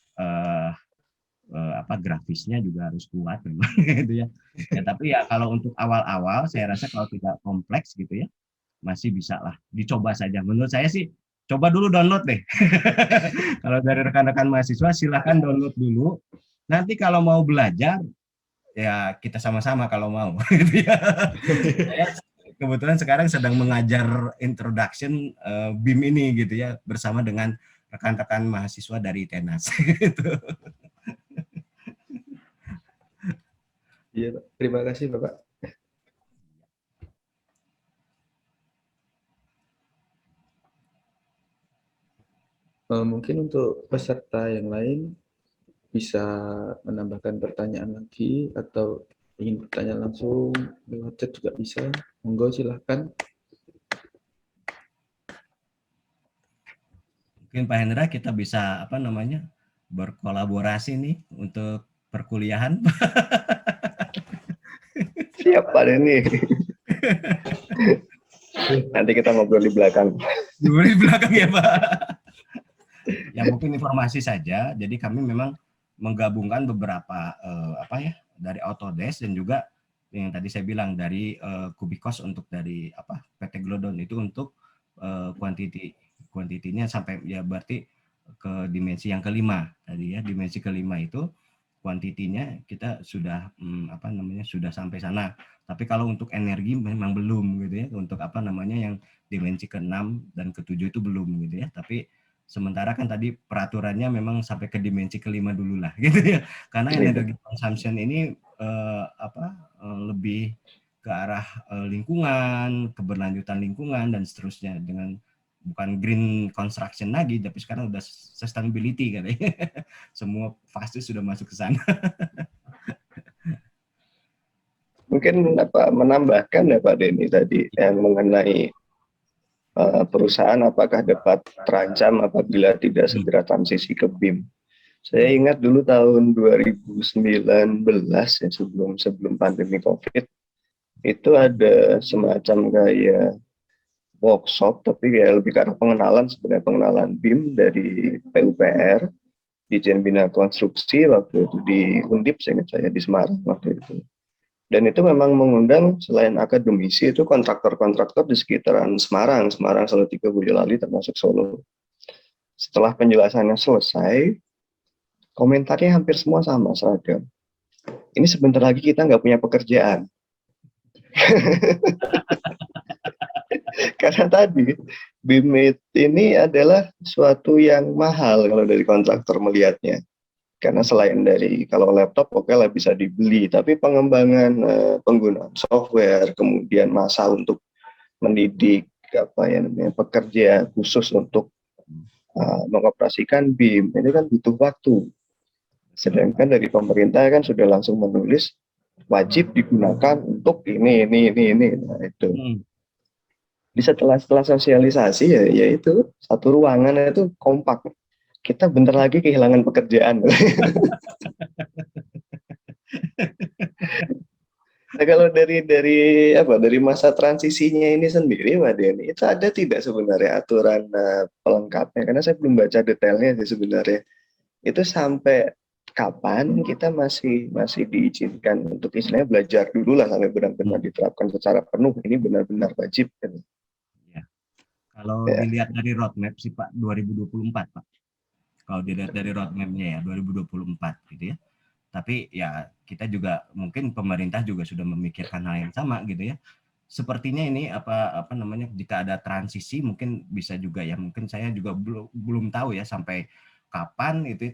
grafisnya juga harus kuat memang gitu ya. Ya tapi ya kalau untuk awal-awal saya rasa kalau tidak kompleks gitu ya masih bisa lah dicoba saja. Menurut saya sih coba dulu download deh. Kalau dari rekan-rekan mahasiswa silahkan download dulu. Nanti kalau mau belajar ya kita sama-sama kalau mau. Gitu ya. Saya kebetulan sekarang sedang mengajar introduction BIM ini gitu ya bersama dengan rekan-rekan mahasiswa dari Tenas. Gitu. Iya, Pak. Terima kasih, Bapak. Mungkin untuk peserta yang lain bisa menambahkan pertanyaan lagi atau ingin bertanya langsung lewat chat juga bisa. Monggo silahkan. Mungkin Pak Hendra kita bisa berkolaborasi nih untuk perkuliahan. Siap Pak Denny. Nanti kita ngobrol di belakang. Di belakang ya Pak. Ya mungkin informasi saja. Jadi kami memang menggabungkan beberapa dari Autodesk dan juga yang tadi saya bilang dari Kubikos untuk dari PT Glodon itu untuk kuantitinya sampai ya berarti ke dimensi yang kelima tadi ya. Dimensi kelima itu kuantitinya kita sudah sudah sampai sana. Tapi kalau untuk energi memang belum gitu ya. Untuk yang dimensi ke-6 dan ke-7 itu belum gitu ya. Tapi sementara kan tadi peraturannya memang sampai ke dimensi kelima dulu lah gitu ya. Karena energi consumption ini lebih ke arah lingkungan, keberlanjutan lingkungan dan seterusnya dengan bukan green construction lagi, tapi sekarang udah sustainability katanya. Semua fase sudah masuk ke sana. Mungkin menambahkan ya Pak Denny tadi yang mengenai perusahaan apakah dapat terancam apabila tidak segera transisi ke BIM. Saya ingat dulu tahun 2019 ya, sebelum pandemi COVID itu ada semacam kayak workshop tapi kayak lebih ke arah pengenalan BIM dari PUPR di Bina Konstruksi waktu itu di Undip, saya ingat saya di Semarang waktu itu. Dan itu memang mengundang selain akademisi itu kontraktor-kontraktor di sekitaran Semarang, Salatiga, Boyolali termasuk Solo. Setelah penjelasannya selesai, komentarnya hampir semua sama, seragam. Ini sebentar lagi kita nggak punya pekerjaan. Karena tadi BIM ini adalah suatu yang mahal kalau dari kontraktor melihatnya. Karena selain dari kalau laptop oke lah bisa dibeli, tapi pengembangan penggunaan software, kemudian masa untuk mendidik pekerja khusus untuk mengoperasikan BIM ini kan butuh waktu. Sedangkan dari pemerintah kan sudah langsung menulis wajib digunakan untuk ini. Nah, itu. Jadi setelah sosialisasi ya itu satu ruangan itu kompak. Kita bentar lagi kehilangan pekerjaan. Nah, kalau dari masa transisinya ini sendiri, Pak Denny, itu ada tidak sebenarnya aturan pelengkapnya? Karena saya belum baca detailnya sih sebenarnya. Itu sampai kapan kita masih diizinkan untuk istilahnya belajar dulu lah sampai benar-benar diterapkan secara penuh. Ini benar-benar wajib. Kan? Ya. Kalau dilihat dari roadmap sih Pak 2024 Pak. Kalau dilihat dari roadmap-nya ya 2024 gitu ya. Tapi ya kita juga mungkin pemerintah juga sudah memikirkan hal yang sama gitu ya. Sepertinya ini jika ada transisi mungkin bisa juga ya, mungkin saya juga belum tahu ya sampai kapan itu,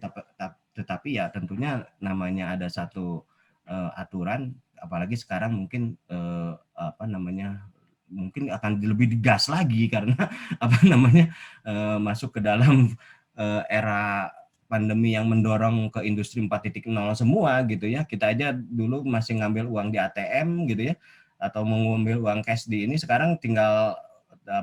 tetapi ya tentunya namanya ada satu aturan, apalagi sekarang mungkin mungkin akan lebih digas lagi karena masuk ke dalam era pandemi yang mendorong ke industri 4.0 semua gitu ya. Kita aja dulu masih ngambil uang di ATM gitu ya, atau mengambil uang cash di ini, sekarang tinggal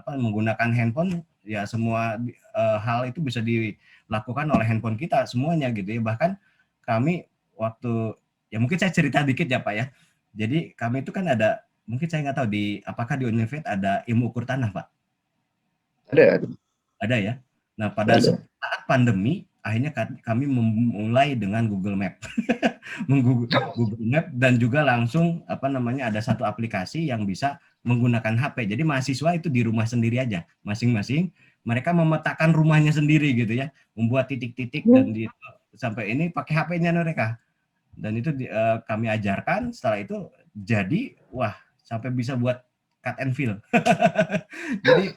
menggunakan handphone ya, semua hal itu bisa dilakukan oleh handphone kita semuanya gitu ya. Bahkan kami waktu ya mungkin saya cerita dikit ya Pak ya. Jadi kami itu kan ada, mungkin saya nggak tahu apakah di Universitas ada ilmu ukur tanah Pak? Ada ya. Nah pada saat pandemi akhirnya kami memulai dengan Google Map. Google Map dan juga langsung ada satu aplikasi yang bisa menggunakan HP. Jadi mahasiswa itu di rumah sendiri aja, masing-masing mereka memetakan rumahnya sendiri gitu ya, membuat titik-titik dan sampai ini pakai HP-nya mereka. Dan itu kami ajarkan, setelah itu jadi wah sampai bisa buat cut and fill. Jadi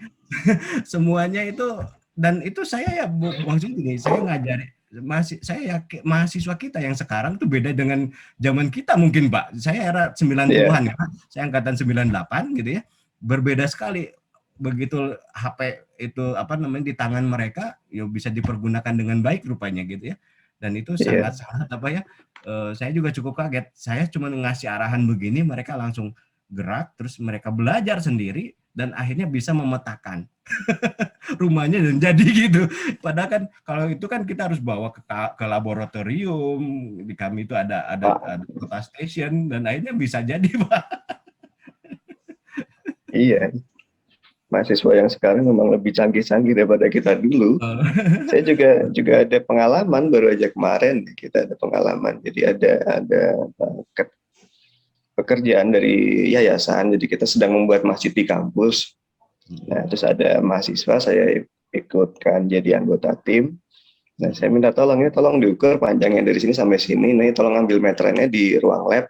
semuanya itu, dan itu saya ya maksudnya gini, saya ngajari saya yakin mahasiswa kita yang sekarang tuh beda dengan zaman kita mungkin Pak. Saya era 90-an ya, saya angkatan 98 gitu ya. Berbeda sekali. Begitu HP itu di tangan mereka, ya bisa dipergunakan dengan baik rupanya gitu ya. Dan itu sangat-sangat saya juga cukup kaget. Saya cuma ngasih arahan begini, mereka langsung gerak, terus mereka belajar sendiri dan akhirnya bisa memetakan rumahnya dan jadi gitu. Padahal kan kalau itu kan kita harus bawa ke laboratorium. Di kami itu ada data station dan akhirnya bisa jadi Pak. Iya. Mahasiswa yang sekarang memang lebih canggih-canggih daripada kita dulu. Saya juga ada pengalaman baru aja kemarin kita ada pengalaman. Jadi ada pekerjaan dari yayasan. Jadi kita sedang membuat masjid di kampus. Nah, terus ada mahasiswa, saya ikutkan jadi anggota tim. Nah, saya minta tolong diukur panjangnya dari sini sampai sini. Nah, tolong ambil meterannya di ruang lab.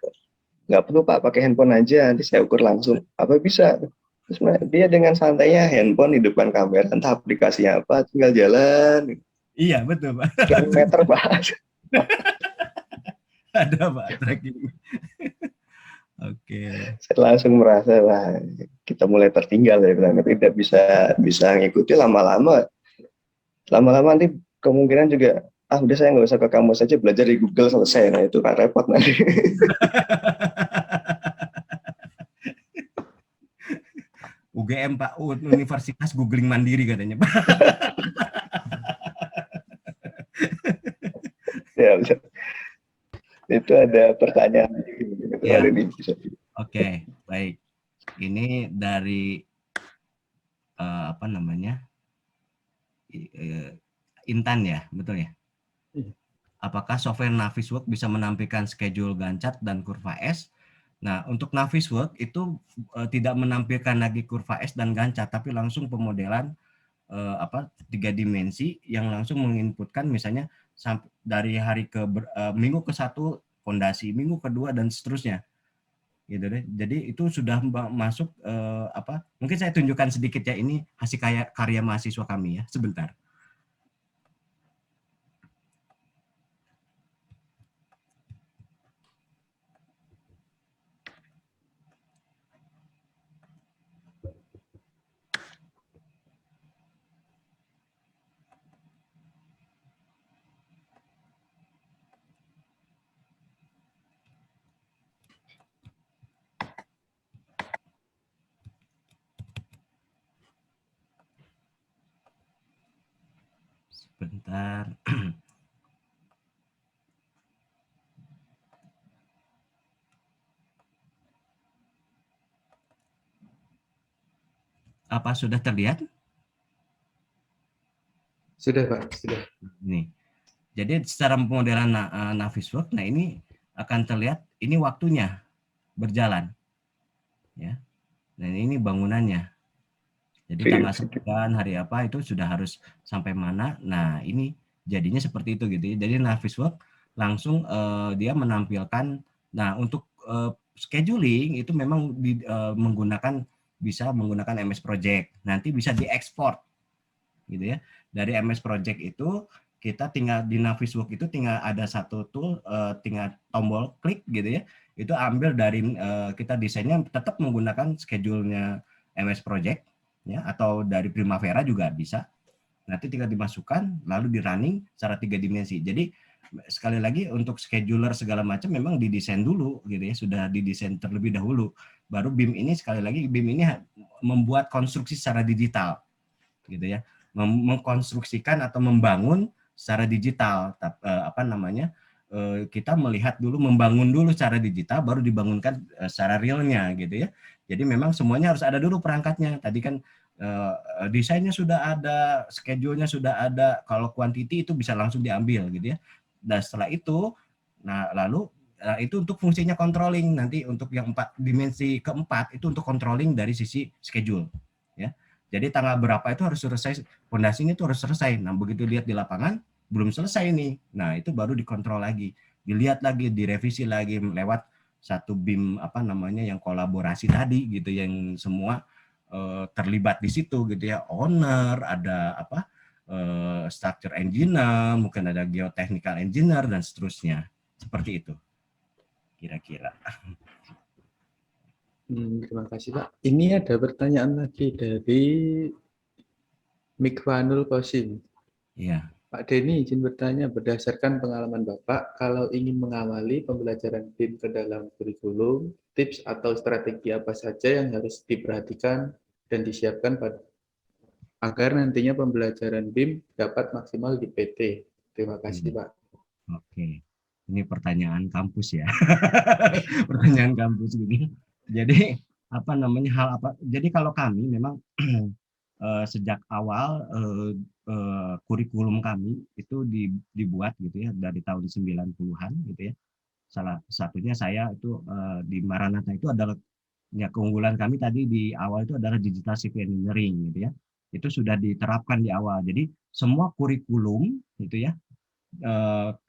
Nggak perlu Pak, pakai handphone aja, nanti saya ukur langsung. Apa bisa? Terus dia dengan santainya handphone di depan kamera, entah aplikasinya apa, tinggal jalan. Iya, betul Pak. Kilometer Pak. Ada Pak, tracking. Oke. Saya langsung merasa wah kita mulai tertinggal ya, tidak bisa ngikuti lama-lama nanti kemungkinan juga udah saya nggak usah ke kampus saja, belajar di Google selesai. Nah itu kan repot nanti. UGM Pak, Universitas Googling Mandiri katanya Pak. Ya bisa. Itu ada pertanyaan. Ya. Oke, baik. Ini dari Intan ya, betul ya? Apakah software Navisworks bisa menampilkan schedule Gantt chart dan kurva S? Nah, untuk Navisworks itu tidak menampilkan lagi kurva S dan Gantt chart, tapi langsung pemodelan 3 dimensi yang langsung menginputkan misalnya dari hari minggu ke-1 fondasi, minggu kedua dan seterusnya. Gitu deh. Jadi itu sudah masuk mungkin saya tunjukkan sedikit ya, ini hasil karya mahasiswa kami ya, sebentar. Bentar. Apa sudah terlihat? Sudah Pak, sudah. Nih. Jadi secara pemodelan Navisworks, nah ini akan terlihat ini waktunya berjalan. Ya. Dan ini bangunannya. Jadi tanggal sekian, hari apa itu sudah harus sampai mana. Nah, ini jadinya seperti itu gitu ya. Jadi Navisworks langsung dia menampilkan, nah untuk scheduling itu memang bisa menggunakan MS Project. Nanti bisa diekspor gitu ya. Dari MS Project itu kita tinggal di Navisworks itu tinggal ada satu tool, tinggal tombol klik gitu ya. Itu ambil dari kita desainnya tetap menggunakan schedule-nya MS Project. Ya, atau dari Primavera juga bisa. Nanti tinggal dimasukkan lalu di running secara 3 dimensi. Jadi sekali lagi untuk scheduler segala macam memang didesain dulu gitu ya, sudah didesain terlebih dahulu. Baru BIM ini sekali lagi BIM ini membuat konstruksi secara digital gitu ya. Mengkonstruksikan atau membangun secara digital kita melihat dulu, membangun dulu secara digital baru dibangunkan secara realnya gitu ya. Jadi memang semuanya harus ada dulu perangkatnya. Tadi kan desainnya sudah ada, schedule-nya sudah ada, kalau quantity itu bisa langsung diambil gitu ya. Dan setelah itu, nah lalu itu untuk fungsinya controlling, nanti untuk yang dimensi keempat itu untuk controlling dari sisi schedule ya. Jadi tanggal berapa itu harus selesai, fondasinya itu harus selesai. Nah begitu lihat di lapangan belum selesai nih, nah itu baru dikontrol lagi, dilihat lagi, direvisi lagi lewat satu BIM yang kolaborasi tadi gitu, yang semua terlibat di situ gitu ya, owner, ada structure engineer, mungkin ada geotechnical engineer dan seterusnya, seperti itu kira-kira. Terima kasih Pak. Ini ada pertanyaan lagi dari Mikwanul Kosim. Iya. Pak Denny izin bertanya, berdasarkan pengalaman Bapak, kalau ingin mengawali pembelajaran BIM ke dalam kurikulum, tips atau strategi apa saja yang harus diperhatikan dan disiapkan agar nantinya pembelajaran BIM dapat maksimal di PT. Terima kasih Pak. Oke, ini pertanyaan kampus ya. Pertanyaan kampus gini. Jadi jadi kalau kami memang sejak awal kurikulum kami itu dibuat gitu ya dari tahun 90-an gitu ya. Salah satunya saya itu di Maranatha itu adalah ya, keunggulan kami tadi di awal itu adalah digital civil engineering gitu ya. Itu sudah diterapkan di awal. Jadi semua kurikulum gitu ya,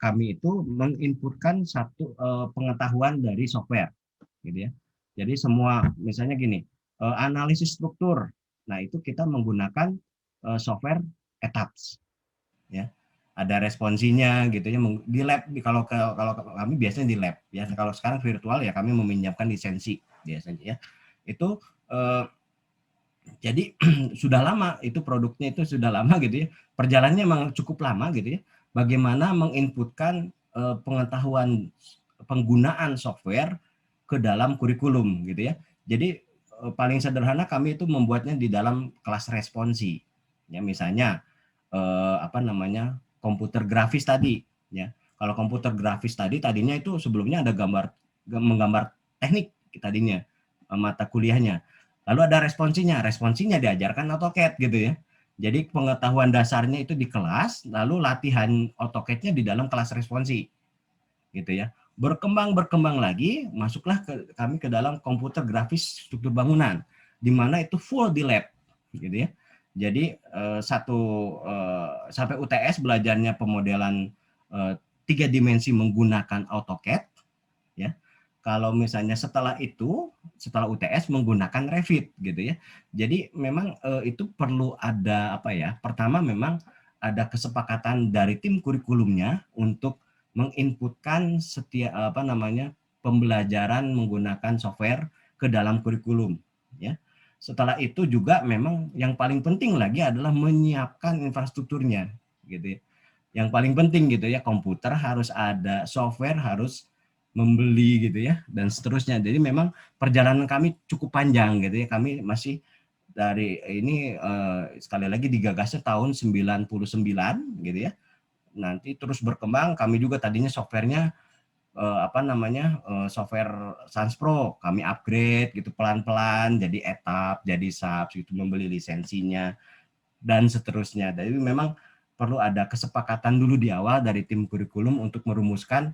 kami itu menginputkan satu pengetahuan dari software gitu ya. Jadi semua misalnya gini, analisis struktur. Nah, itu kita menggunakan software ETABS ya. Ada responsinya gitu ya, di lab, kalau kami biasanya di lab ya. Kalau sekarang virtual ya kami meminjamkan lisensi biasanya ya. Itu jadi sudah lama itu produknya, itu sudah lama gitu ya. Perjalanannya memang cukup lama gitu ya. Bagaimana menginputkan pengetahuan penggunaan software ke dalam kurikulum gitu ya. Jadi paling sederhana kami itu membuatnya di dalam kelas responsi. Ya misalnya komputer grafis tadi ya. Kalau komputer grafis tadinya itu sebelumnya ada menggambar teknik tadinya mata kuliahnya. Lalu ada responsinya diajarkan AutoCAD gitu ya. Jadi pengetahuan dasarnya itu di kelas, lalu latihan AutoCAD-nya di dalam kelas responsi, gitu ya. Berkembang lagi, masuklah kami ke dalam komputer grafis struktur bangunan, di mana itu full di lab, gitu ya. Jadi sampai UTS belajarnya pemodelan 3 dimensi menggunakan AutoCAD, ya. Kalau misalnya setelah UTS menggunakan Revit gitu ya. Jadi memang itu perlu ada pertama memang ada kesepakatan dari tim kurikulumnya untuk menginputkan pembelajaran menggunakan software ke dalam kurikulum ya. Setelah itu juga memang yang paling penting lagi adalah menyiapkan infrastrukturnya gitu ya. Yang paling penting gitu ya, komputer harus ada, software harus membeli gitu ya, dan seterusnya. Jadi memang perjalanan kami cukup panjang gitu ya. Kami masih dari ini sekali lagi digagasnya tahun 99 gitu ya. Nanti terus berkembang, kami juga tadinya softwarenya software Sans Pro, kami upgrade gitu pelan-pelan jadi etap, jadi SAP gitu, membeli lisensinya dan seterusnya. Jadi memang perlu ada kesepakatan dulu di awal dari tim kurikulum untuk merumuskan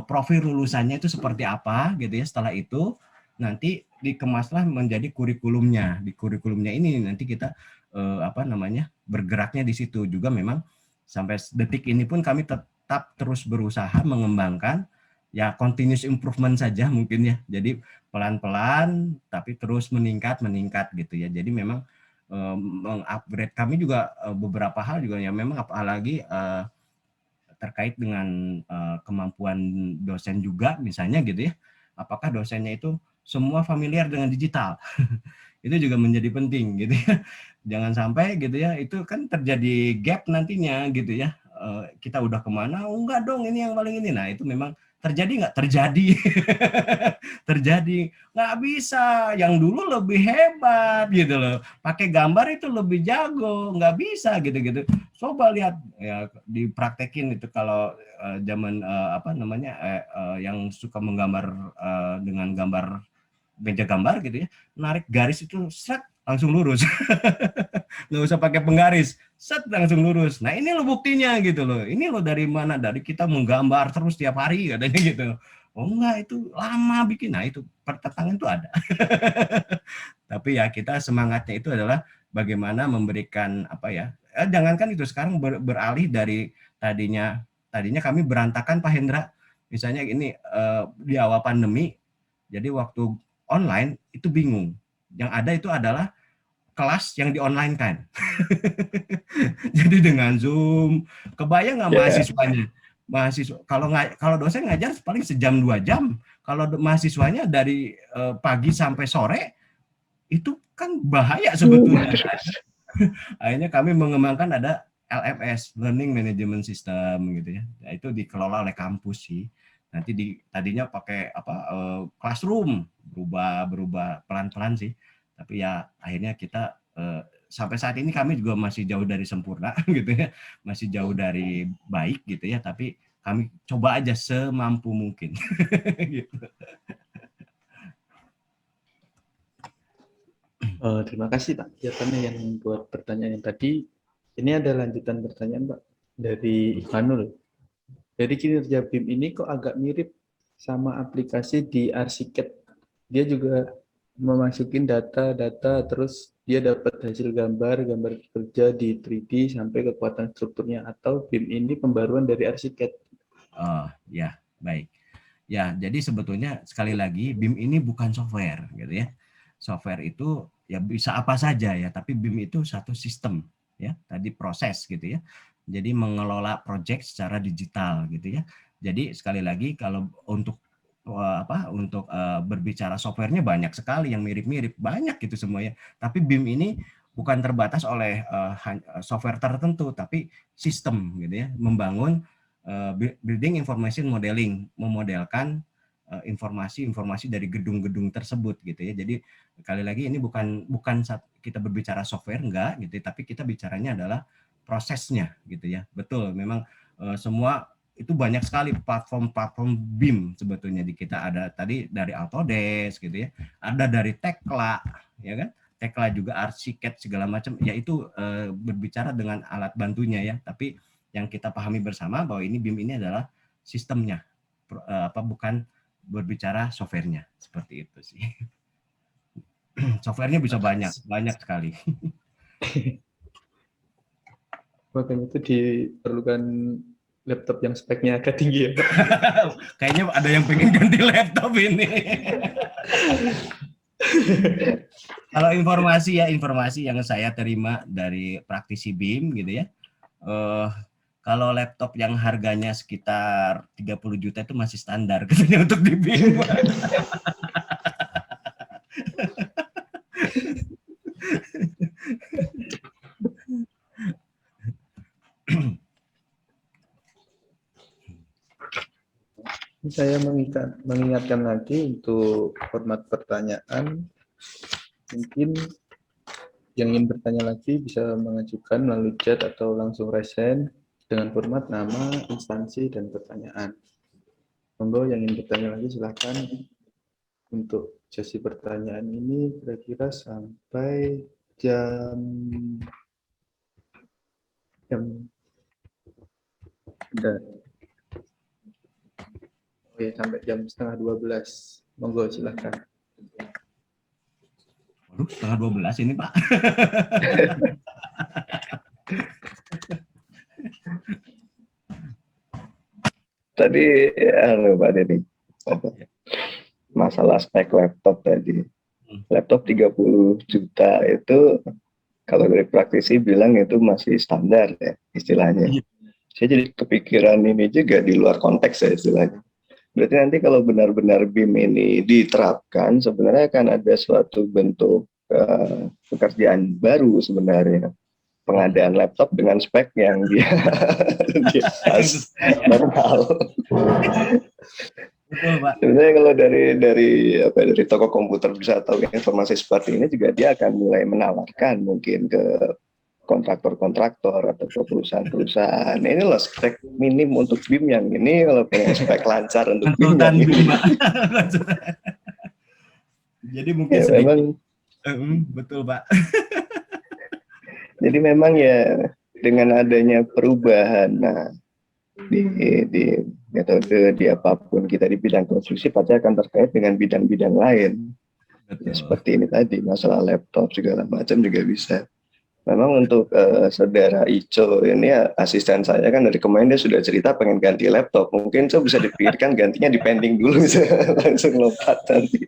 profil lulusannya itu seperti apa gitu ya. Setelah itu nanti dikemaslah menjadi kurikulumnya. Di kurikulumnya ini nanti kita bergeraknya di situ juga. Memang sampai detik ini pun kami tetap terus berusaha mengembangkan ya, continuous improvement saja mungkin ya. Jadi pelan-pelan tapi terus meningkat gitu ya. Jadi memang mengupgrade kami juga beberapa hal juga ya, memang apalagi terkait dengan kemampuan dosen juga misalnya gitu ya. Apakah dosennya itu semua familiar dengan digital? Itu juga menjadi penting gitu ya. Jangan sampai gitu ya, itu kan terjadi gap nantinya gitu ya. Kita udah kemana? Oh, enggak dong, ini yang paling ini. Nah itu memang terjadi nggak? Terjadi. Terjadi. Nggak bisa. Yang dulu lebih hebat gitu loh. Pakai gambar itu lebih jago. Nggak bisa gitu-gitu. Coba lihat ya, dipraktekin itu kalau zaman yang suka menggambar dengan gambar meja gambar gitu ya, narik garis itu set langsung lurus. Nggak usah pakai penggaris, set langsung lurus. Nah ini lo buktinya gitu loh. Ini lo dari mana? Dari kita menggambar terus tiap hari katanya gitu. Oh enggak, itu lama bikin. Nah itu pertentangan itu ada. Tapi ya kita semangatnya itu adalah bagaimana memberikan apa ya? Jangankan itu sekarang beralih dari tadinya kami berantakan Pak Hendra. Misalnya ini di awal pandemi, jadi waktu online itu bingung. Yang ada itu adalah kelas yang di-online-kan. Jadi dengan Zoom, kebayang nggak mahasiswanya? Mahasiswa kalau dosen ngajar paling sejam 2 jam. Kalau mahasiswanya dari pagi sampai sore, itu kan bahaya sebetulnya. Akhirnya kami mengembangkan ada LMS, Learning Management System gitu ya. Nah, itu dikelola oleh kampus sih. Nanti tadinya pakai classroom, berubah pelan-pelan sih. Tapi ya akhirnya kita sampai saat ini kami juga masih jauh dari sempurna gitu ya, masih jauh dari baik gitu ya, tapi kami coba aja semampu mungkin. Gitu. Terima kasih Pak jawabannya yang buat pertanyaan yang tadi. Ini ada lanjutan pertanyaan Pak dari Ivanul. Dari kinerja BIM ini kok agak mirip sama aplikasi di Arsiket. Dia juga memasukin data, terus dia dapat hasil gambar kerja di 3D sampai kekuatan strukturnya, atau BIM ini pembaruan dari Arsiket. Oh ya, baik. Ya, jadi sebetulnya sekali lagi BIM ini bukan software gitu ya. Software itu ya bisa apa saja ya, tapi BIM itu satu sistem ya, tadi proses gitu ya. Jadi mengelola proyek secara digital gitu ya. Jadi sekali lagi kalau untuk berbicara softwarenya banyak sekali yang mirip-mirip, banyak gitu semuanya. Tapi BIM ini bukan terbatas oleh software tertentu, tapi sistem gitu ya, membangun building information modeling, memodelkan informasi dari gedung-gedung tersebut gitu ya. Jadi sekali lagi ini bukan kita berbicara software enggak gitu, tapi kita bicaranya adalah prosesnya gitu ya. Betul, memang semua itu banyak sekali platform BIM sebetulnya di kita. Ada tadi dari Autodesk gitu ya, ada dari Tekla ya kan, Tekla juga Arsiket segala macam, yaitu berbicara dengan alat bantunya ya, tapi yang kita pahami bersama bahwa ini BIM ini adalah sistemnya, bukan berbicara softwarenya, seperti itu sih. Softwarenya bisa banyak sekali. Makanya itu diperlukan laptop yang speknya agak tinggi ya Pak. Kayaknya ada yang pengen ganti laptop ini. Kalau informasi yang saya terima dari praktisi BIM gitu ya, kalau laptop yang harganya sekitar 30 juta itu masih standar katanya untuk di BIM. Saya mengingatkan lagi untuk format pertanyaan. Mungkin yang ingin bertanya lagi bisa mengajukan melalui chat atau langsung raise dengan format nama, instansi, dan pertanyaan. Monggo yang ingin bertanya lagi silakan. Untuk sesi pertanyaan ini kira-kira sampai jam sampai jam 11:30. Monggo silakan. Waduh, 11:30 ini Pak. Tadi Pak Denny, masalah spek laptop tadi. Laptop 30 juta itu kalau dari praktisi bilang itu masih standar ya istilahnya. Saya jadi kepikiran ini juga di luar konteks ya istilahnya. Berarti nanti kalau benar-benar BIM ini diterapkan, sebenarnya akan ada suatu bentuk pekerjaan baru sebenarnya. Pengadaan laptop dengan spek yang dia normal. Betul, Pak. Sebenarnya kalau dari toko komputer bisa tahu informasi seperti ini juga dia akan mulai menawarkan mungkin ke kontraktor atau ke perusahaan-perusahaan. Ini loh spek minim untuk BIM yang ini, kalau pengen spek lancar untuk BIM yang ini. Jadi mungkin ya, memang Betul, Pak. Jadi memang ya dengan adanya perubahan, nah di metode di apapun kita di bidang konstruksi pasti akan terkait dengan bidang-bidang lain. Ya, seperti ini tadi masalah laptop segala macam juga bisa. Memang untuk saudara Ico ini asisten saya kan dari kemarin dia sudah cerita pengen ganti laptop. Mungkin so bisa dipikirkan gantinya di pending dulu langsung lompat nanti.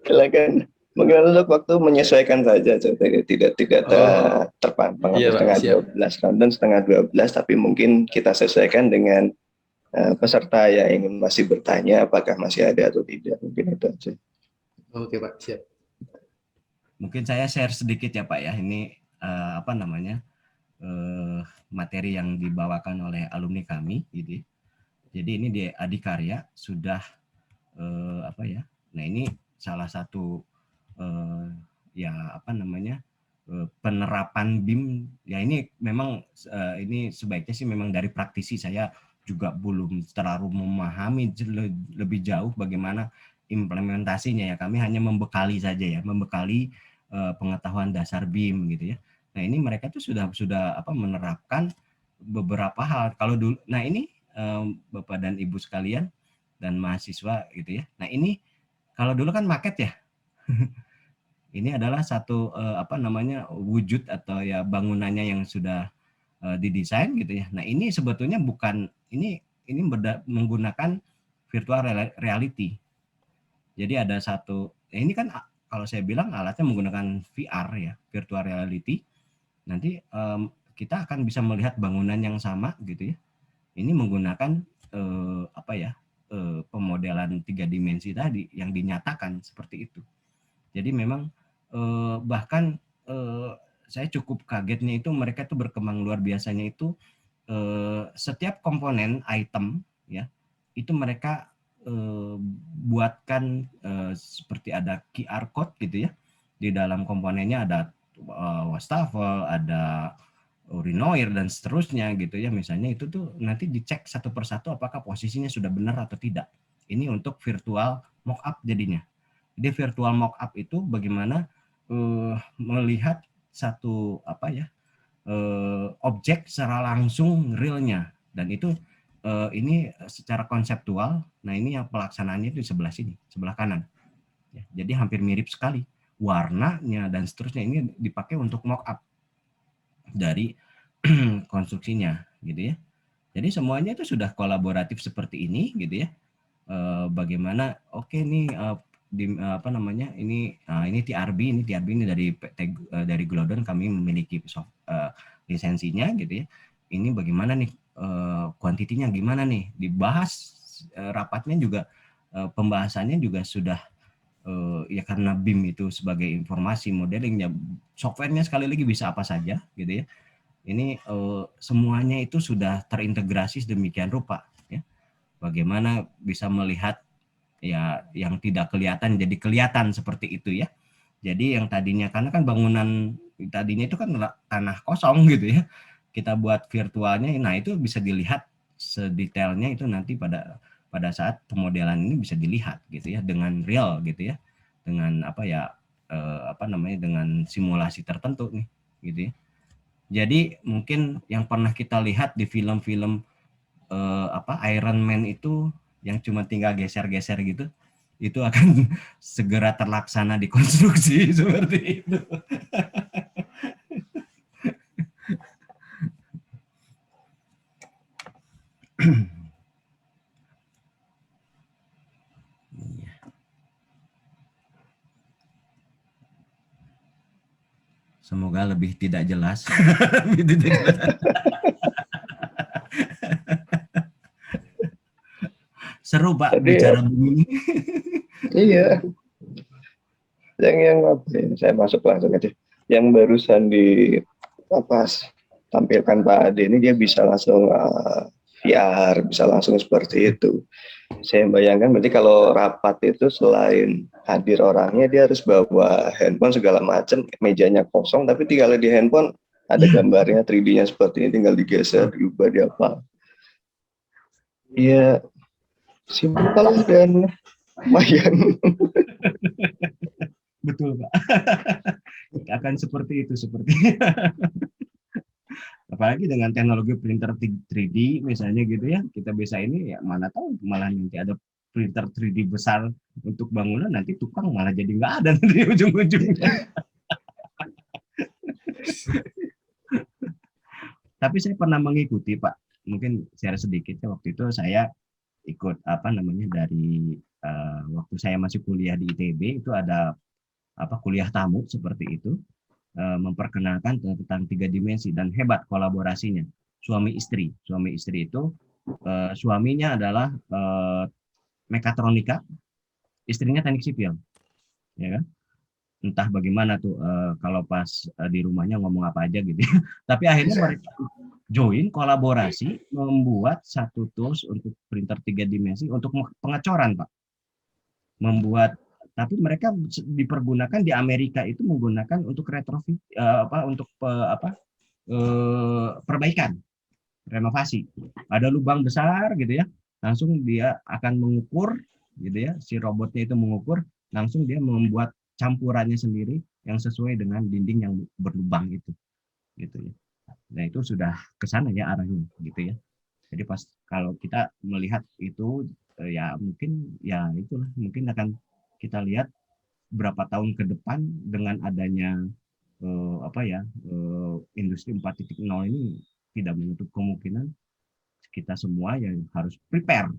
Silakan. Mungkin untuk waktu menyesuaikan saja, tidak terpampang setengah 12 dan setengah 12, tapi mungkin kita sesuaikan dengan peserta yang ingin masih bertanya apakah masih ada atau tidak, mungkin itu aja. Oke Pak, siap. Mungkin saya share sedikit ya Pak ya, ini materi yang dibawakan oleh alumni kami, gitu. Jadi ini di Adikarya sudah nah ini salah satu penerapan BIM ya, ini memang ini sebaiknya sih memang dari praktisi, saya juga belum terlalu memahami lebih jauh bagaimana implementasinya ya, kami hanya membekali saja ya, membekali pengetahuan dasar BIM gitu ya. Nah ini mereka tuh sudah menerapkan beberapa hal. Kalau dulu, nah ini Bapak dan Ibu sekalian dan mahasiswa gitu ya. Nah ini kalau dulu kan maket ya. Ini adalah satu wujud atau ya bangunannya yang sudah didesain gitu ya. Nah ini sebetulnya bukan ini menggunakan virtual reality. Jadi ada satu, ini kan kalau saya bilang alatnya menggunakan VR ya, virtual reality. Nanti kita akan bisa melihat bangunan yang sama gitu ya. Ini menggunakan pemodelan 3 dimensi tadi yang dinyatakan seperti itu. Jadi memang bahkan saya cukup kagetnya itu mereka tuh berkembang luar biasanya itu setiap komponen item ya itu mereka buatkan seperti ada QR code gitu ya, di dalam komponennya ada wastafel, ada urinoir dan seterusnya gitu ya, misalnya itu tuh nanti dicek satu persatu apakah posisinya sudah benar atau tidak. Ini untuk virtual mockup jadinya. Jadi virtual mockup itu bagaimana melihat satu objek secara langsung realnya, dan itu ini secara konseptual. Nah ini yang pelaksanaannya itu di sebelah sini, sebelah kanan. Ya, jadi hampir mirip sekali warnanya dan seterusnya, ini dipakai untuk mockup dari konstruksinya gitu ya. Jadi semuanya itu sudah kolaboratif seperti ini gitu ya. Bagaimana nih ini TRB ini dari Glodon, kami memiliki lisensinya gitu ya. Ini bagaimana nih kuantitinya gimana nih, dibahas rapatnya juga, pembahasannya juga sudah ya karena BIM itu sebagai informasi modelingnya, softwarenya sekali lagi bisa apa saja gitu ya. Ini semuanya itu sudah terintegrasi sedemikian rupa ya. Bagaimana bisa melihat ya yang tidak kelihatan jadi kelihatan seperti itu ya. Jadi yang tadinya, karena kan bangunan tadinya itu kan tanah kosong gitu ya, kita buat virtualnya, nah itu bisa dilihat sedetailnya itu nanti pada saat pemodelan ini bisa dilihat gitu ya, dengan real gitu ya, dengan dengan simulasi tertentu nih gitu ya. Jadi mungkin yang pernah kita lihat di film-film Iron Man itu yang cuma tinggal geser-geser gitu, itu akan segera terlaksana di konstruksi seperti itu. Semoga lebih tidak jelas. Seru Pak bicara begini. Iya. Saya masuk langsung aja. Yang barusan tampilkan Pak Ade ini, dia bisa langsung VR, bisa langsung seperti itu. Saya bayangkan berarti kalau rapat itu selain hadir orangnya, dia harus bawa handphone segala macam, mejanya kosong tapi tinggal di handphone ada gambarnya 3D-nya seperti ini, tinggal digeser, diubah, diapa. Iya, simpel dan lumayan. Betul, Pak. Akan seperti itu sepertinya. Apalagi dengan teknologi printer 3D misalnya gitu ya, kita bisa ini ya mana tahu malah nanti ada printer 3D besar untuk bangunan, nanti tukang malah jadi nggak ada nanti ujung-ujungnya. Tapi saya pernah mengikuti, Pak, mungkin share sedikit ya, waktu itu saya ikut apa namanya dari waktu saya masih kuliah di ITB itu ada apa kuliah tamu seperti itu, memperkenalkan tentang 3 dimensi dan hebat kolaborasinya suami istri itu suaminya adalah mekatronika, istrinya teknik sipil, ya kan? Entah bagaimana tuh kalau pas di rumahnya ngomong apa aja gitu. Tapi akhirnya mereka join kolaborasi membuat satu tools untuk printer 3 dimensi untuk pengecoran, Pak. Membuat, tapi mereka dipergunakan di Amerika itu menggunakan untuk retrofit untuk perbaikan, renovasi. Ada lubang besar gitu ya, langsung dia akan mengukur gitu ya, si robotnya itu mengukur, langsung dia membuat campurannya sendiri yang sesuai dengan dinding yang berlubang itu gitu ya. Nah, itu sudah ke sana ya arahnya gitu ya. Jadi pas kalau kita melihat itu ya mungkin ya itulah mungkin akan kita lihat berapa tahun ke depan dengan adanya industri 4.0 ini tidak menutup kemungkinan kita semua yang harus prepare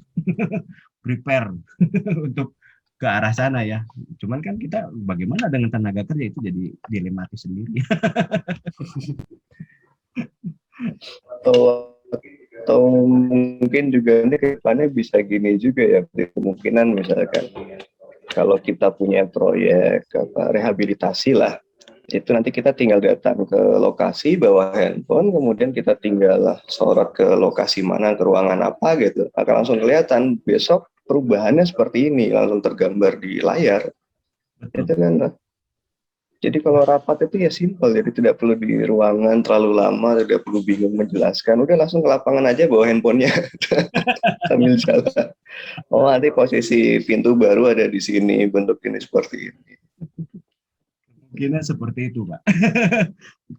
untuk ke arah sana ya. Cuman kan kita bagaimana dengan tenaga kerja itu jadi dilematis sendiri. atau mungkin juga ini ke depannya bisa gini juga ya, kemungkinan misalkan kalau kita punya proyek rehabilitasi lah, itu nanti kita tinggal datang ke lokasi bawa handphone, kemudian kita tinggal sorot ke lokasi mana, ke ruangan apa gitu, akan langsung kelihatan besok perubahannya seperti ini, langsung tergambar di layar. Itu kan. Jadi kalau rapat itu ya simpel, jadi tidak perlu di ruangan terlalu lama, tidak perlu bingung menjelaskan, udah langsung ke lapangan aja bawa handphonenya sambil jalan. Oh nanti posisi pintu baru ada di sini, bentuk ini seperti ini. Mungkin seperti itu, Pak.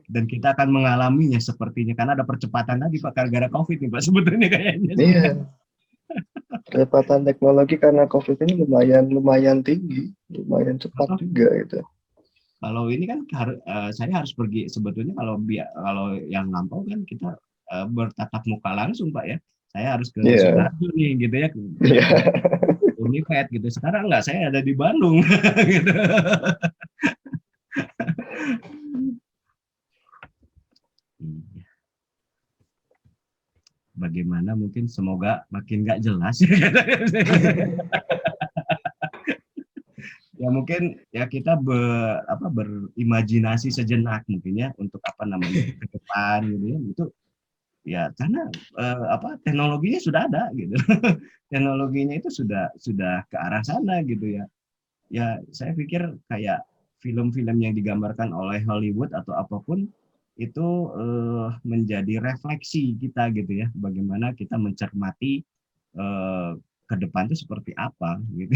Dan kita akan mengalaminya sepertinya karena ada percepatan tadi, Pak, gara-gara COVID nih, Pak, sebetulnya kayaknya. Iya. Percepatan teknologi karena COVID ini lumayan tinggi, lumayan cepat juga gitu. Kalau ini kan saya harus pergi sebetulnya kalau yang lampau kan kita bertatap muka langsung, Pak ya. Saya harus ke Sukoharjo nih gitu ya. Unifed gitu. Sekarang enggak, saya ada di Bandung gitu. Bagaimana mungkin semoga makin nggak jelas ya mungkin ya kita berimajinasi sejenak mungkin ya untuk apa namanya ke depan gitu ya, itu ya karena teknologinya sudah ada gitu. Teknologinya itu sudah ke arah sana gitu ya. Ya saya pikir kayak film-film yang digambarkan oleh Hollywood atau apapun itu menjadi refleksi kita gitu ya, bagaimana kita mencermati ke depan itu seperti apa gitu.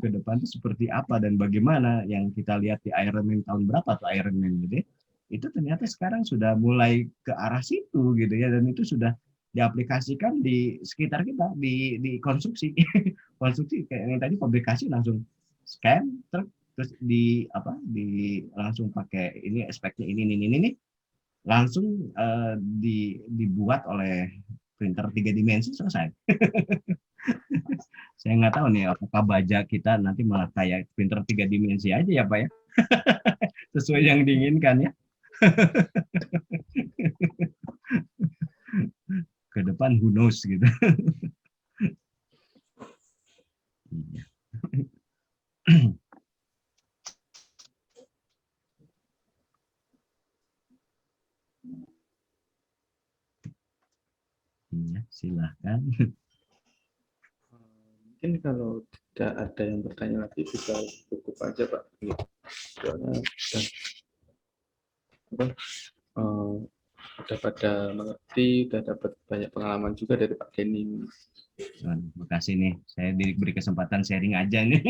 Ke depan itu seperti apa dan bagaimana yang kita lihat di Iron Man tahun berapa tuh Iron Man gitu ya, itu ternyata sekarang sudah mulai ke arah situ gitu ya, dan itu sudah diaplikasikan di sekitar kita, di konstruksi. Konstruksi kayak yang tadi fabrikasi langsung scan terus langsung pakai ini aspeknya ini langsung dibuat oleh printer 3 dimensi, selesai. Saya nggak tahu nih apakah baja kita nanti malah kayak printer 3 dimensi aja ya, Pak ya. Sesuai yang diinginkan ya. Ke depan who knows gitu. Ya, silahkan. Mungkin kalau tidak ada yang bertanya lagi bisa cukup aja, Pak. Soalnya udah pada mengerti, udah dapat banyak pengalaman juga dari Pak Denny. Terima kasih nih, saya diberi kesempatan sharing aja nih.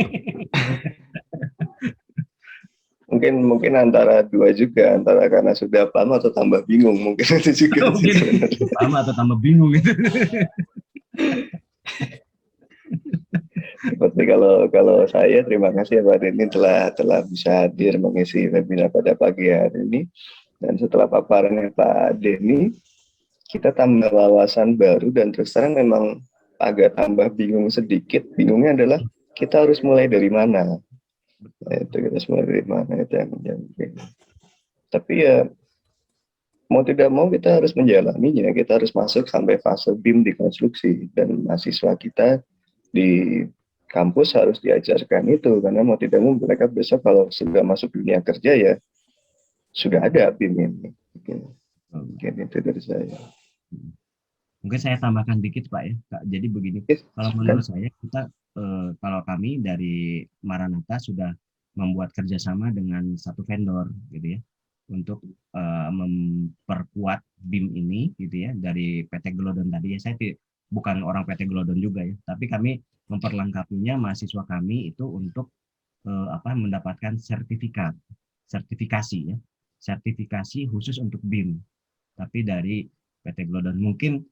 Mungkin antara dua juga, antara karena sudah paham atau tambah bingung, mungkin itu juga sih sebenarnya. Paham atau tambah bingung gitu. Seperti kalau saya terima kasih ya Pak Denny telah bisa hadir mengisi webinar pada pagi hari ini. Dan setelah paparannya Pak Denny, kita tambah wawasan baru dan terus terang memang agak tambah bingung sedikit. Bingungnya adalah kita harus mulai dari mana. Nah, itu kita harus mulai dari mana itu yang bingung. Tapi ya mau tidak mau kita harus menjalaninya. Kita harus masuk sampai fase BIM di konstruksi dan mahasiswa kita di kampus harus diajarkan itu karena mau tidak mau mereka besok kalau sudah masuk dunia kerja ya sudah ada BIM ini. Mungkin itu dari saya. Mungkin saya tambahkan dikit Pak ya. Jadi begini, kalau menurut saya kita kalau kami dari Maranatha sudah membuat kerjasama dengan satu vendor gitu ya untuk memperkuat BIM ini gitu ya dari PT Glodon tadi ya. Saya bukan orang PT Glodon juga ya, tapi kami memperlengkapinya mahasiswa kami itu untuk mendapatkan sertifikasi ya, sertifikasi khusus untuk BIM. Tapi dari PT Glodon mungkin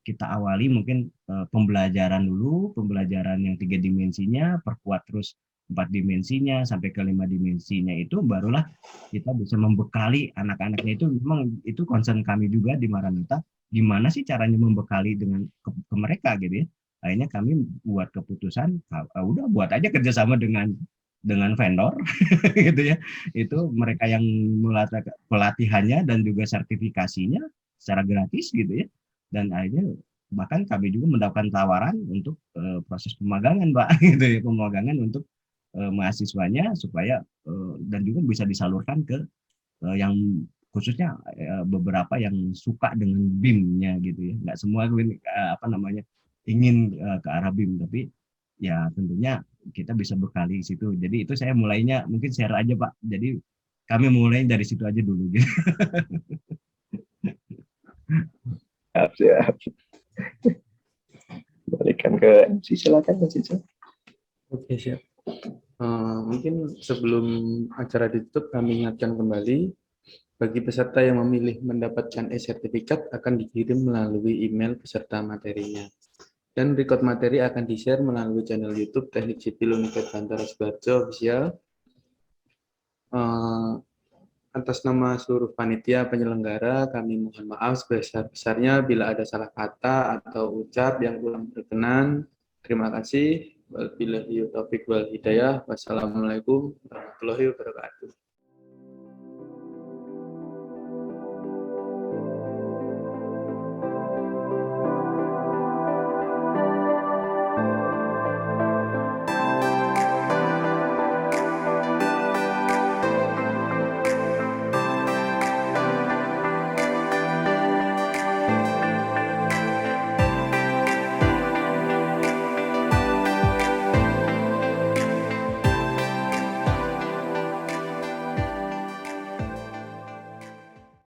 kita awali mungkin pembelajaran dulu, pembelajaran yang 3 dimensinya, perkuat terus 4 dimensinya sampai ke 5 dimensinya itu barulah kita bisa membekali anak-anaknya. Itu memang itu concern kami juga di Maranatha, gimana sih caranya membekali dengan ke mereka gitu ya. Akhirnya kami buat keputusan udah buat aja kerjasama dengan vendor gitu ya. Itu mereka yang pelatihannya dan juga sertifikasinya secara gratis gitu ya. Dan akhirnya bahkan kami juga mendapatkan tawaran untuk proses pemagangan Pak gitu ya, pemagangan untuk mahasiswanya supaya dan juga bisa disalurkan ke yang khususnya beberapa yang suka dengan BIM-nya gitu ya. Nggak semua ingin ke arah BIM, tapi ya tentunya kita bisa bekali situ. Jadi itu saya mulainya mungkin share aja Pak. Jadi kami mulai dari situ aja dulu gitu. Siap. Balikan ke MC, silakan Mas Ica. Oke, siap. Mungkin sebelum acara ditutup kami ingatkan kembali bagi peserta yang memilih mendapatkan e-sertifikat akan dikirim melalui email peserta materinya. Dan record materi akan di-share melalui channel YouTube Teknik Sipil Universitas Bantara Sidoarjo Official. Atas nama seluruh panitia penyelenggara, kami mohon maaf sebesar-besarnya bila ada salah kata atau ucap yang kurang berkenan. Terima kasih. Wabillahi taufiq wal hidayah. Wassalamualaikum warahmatullahi wabarakatuh.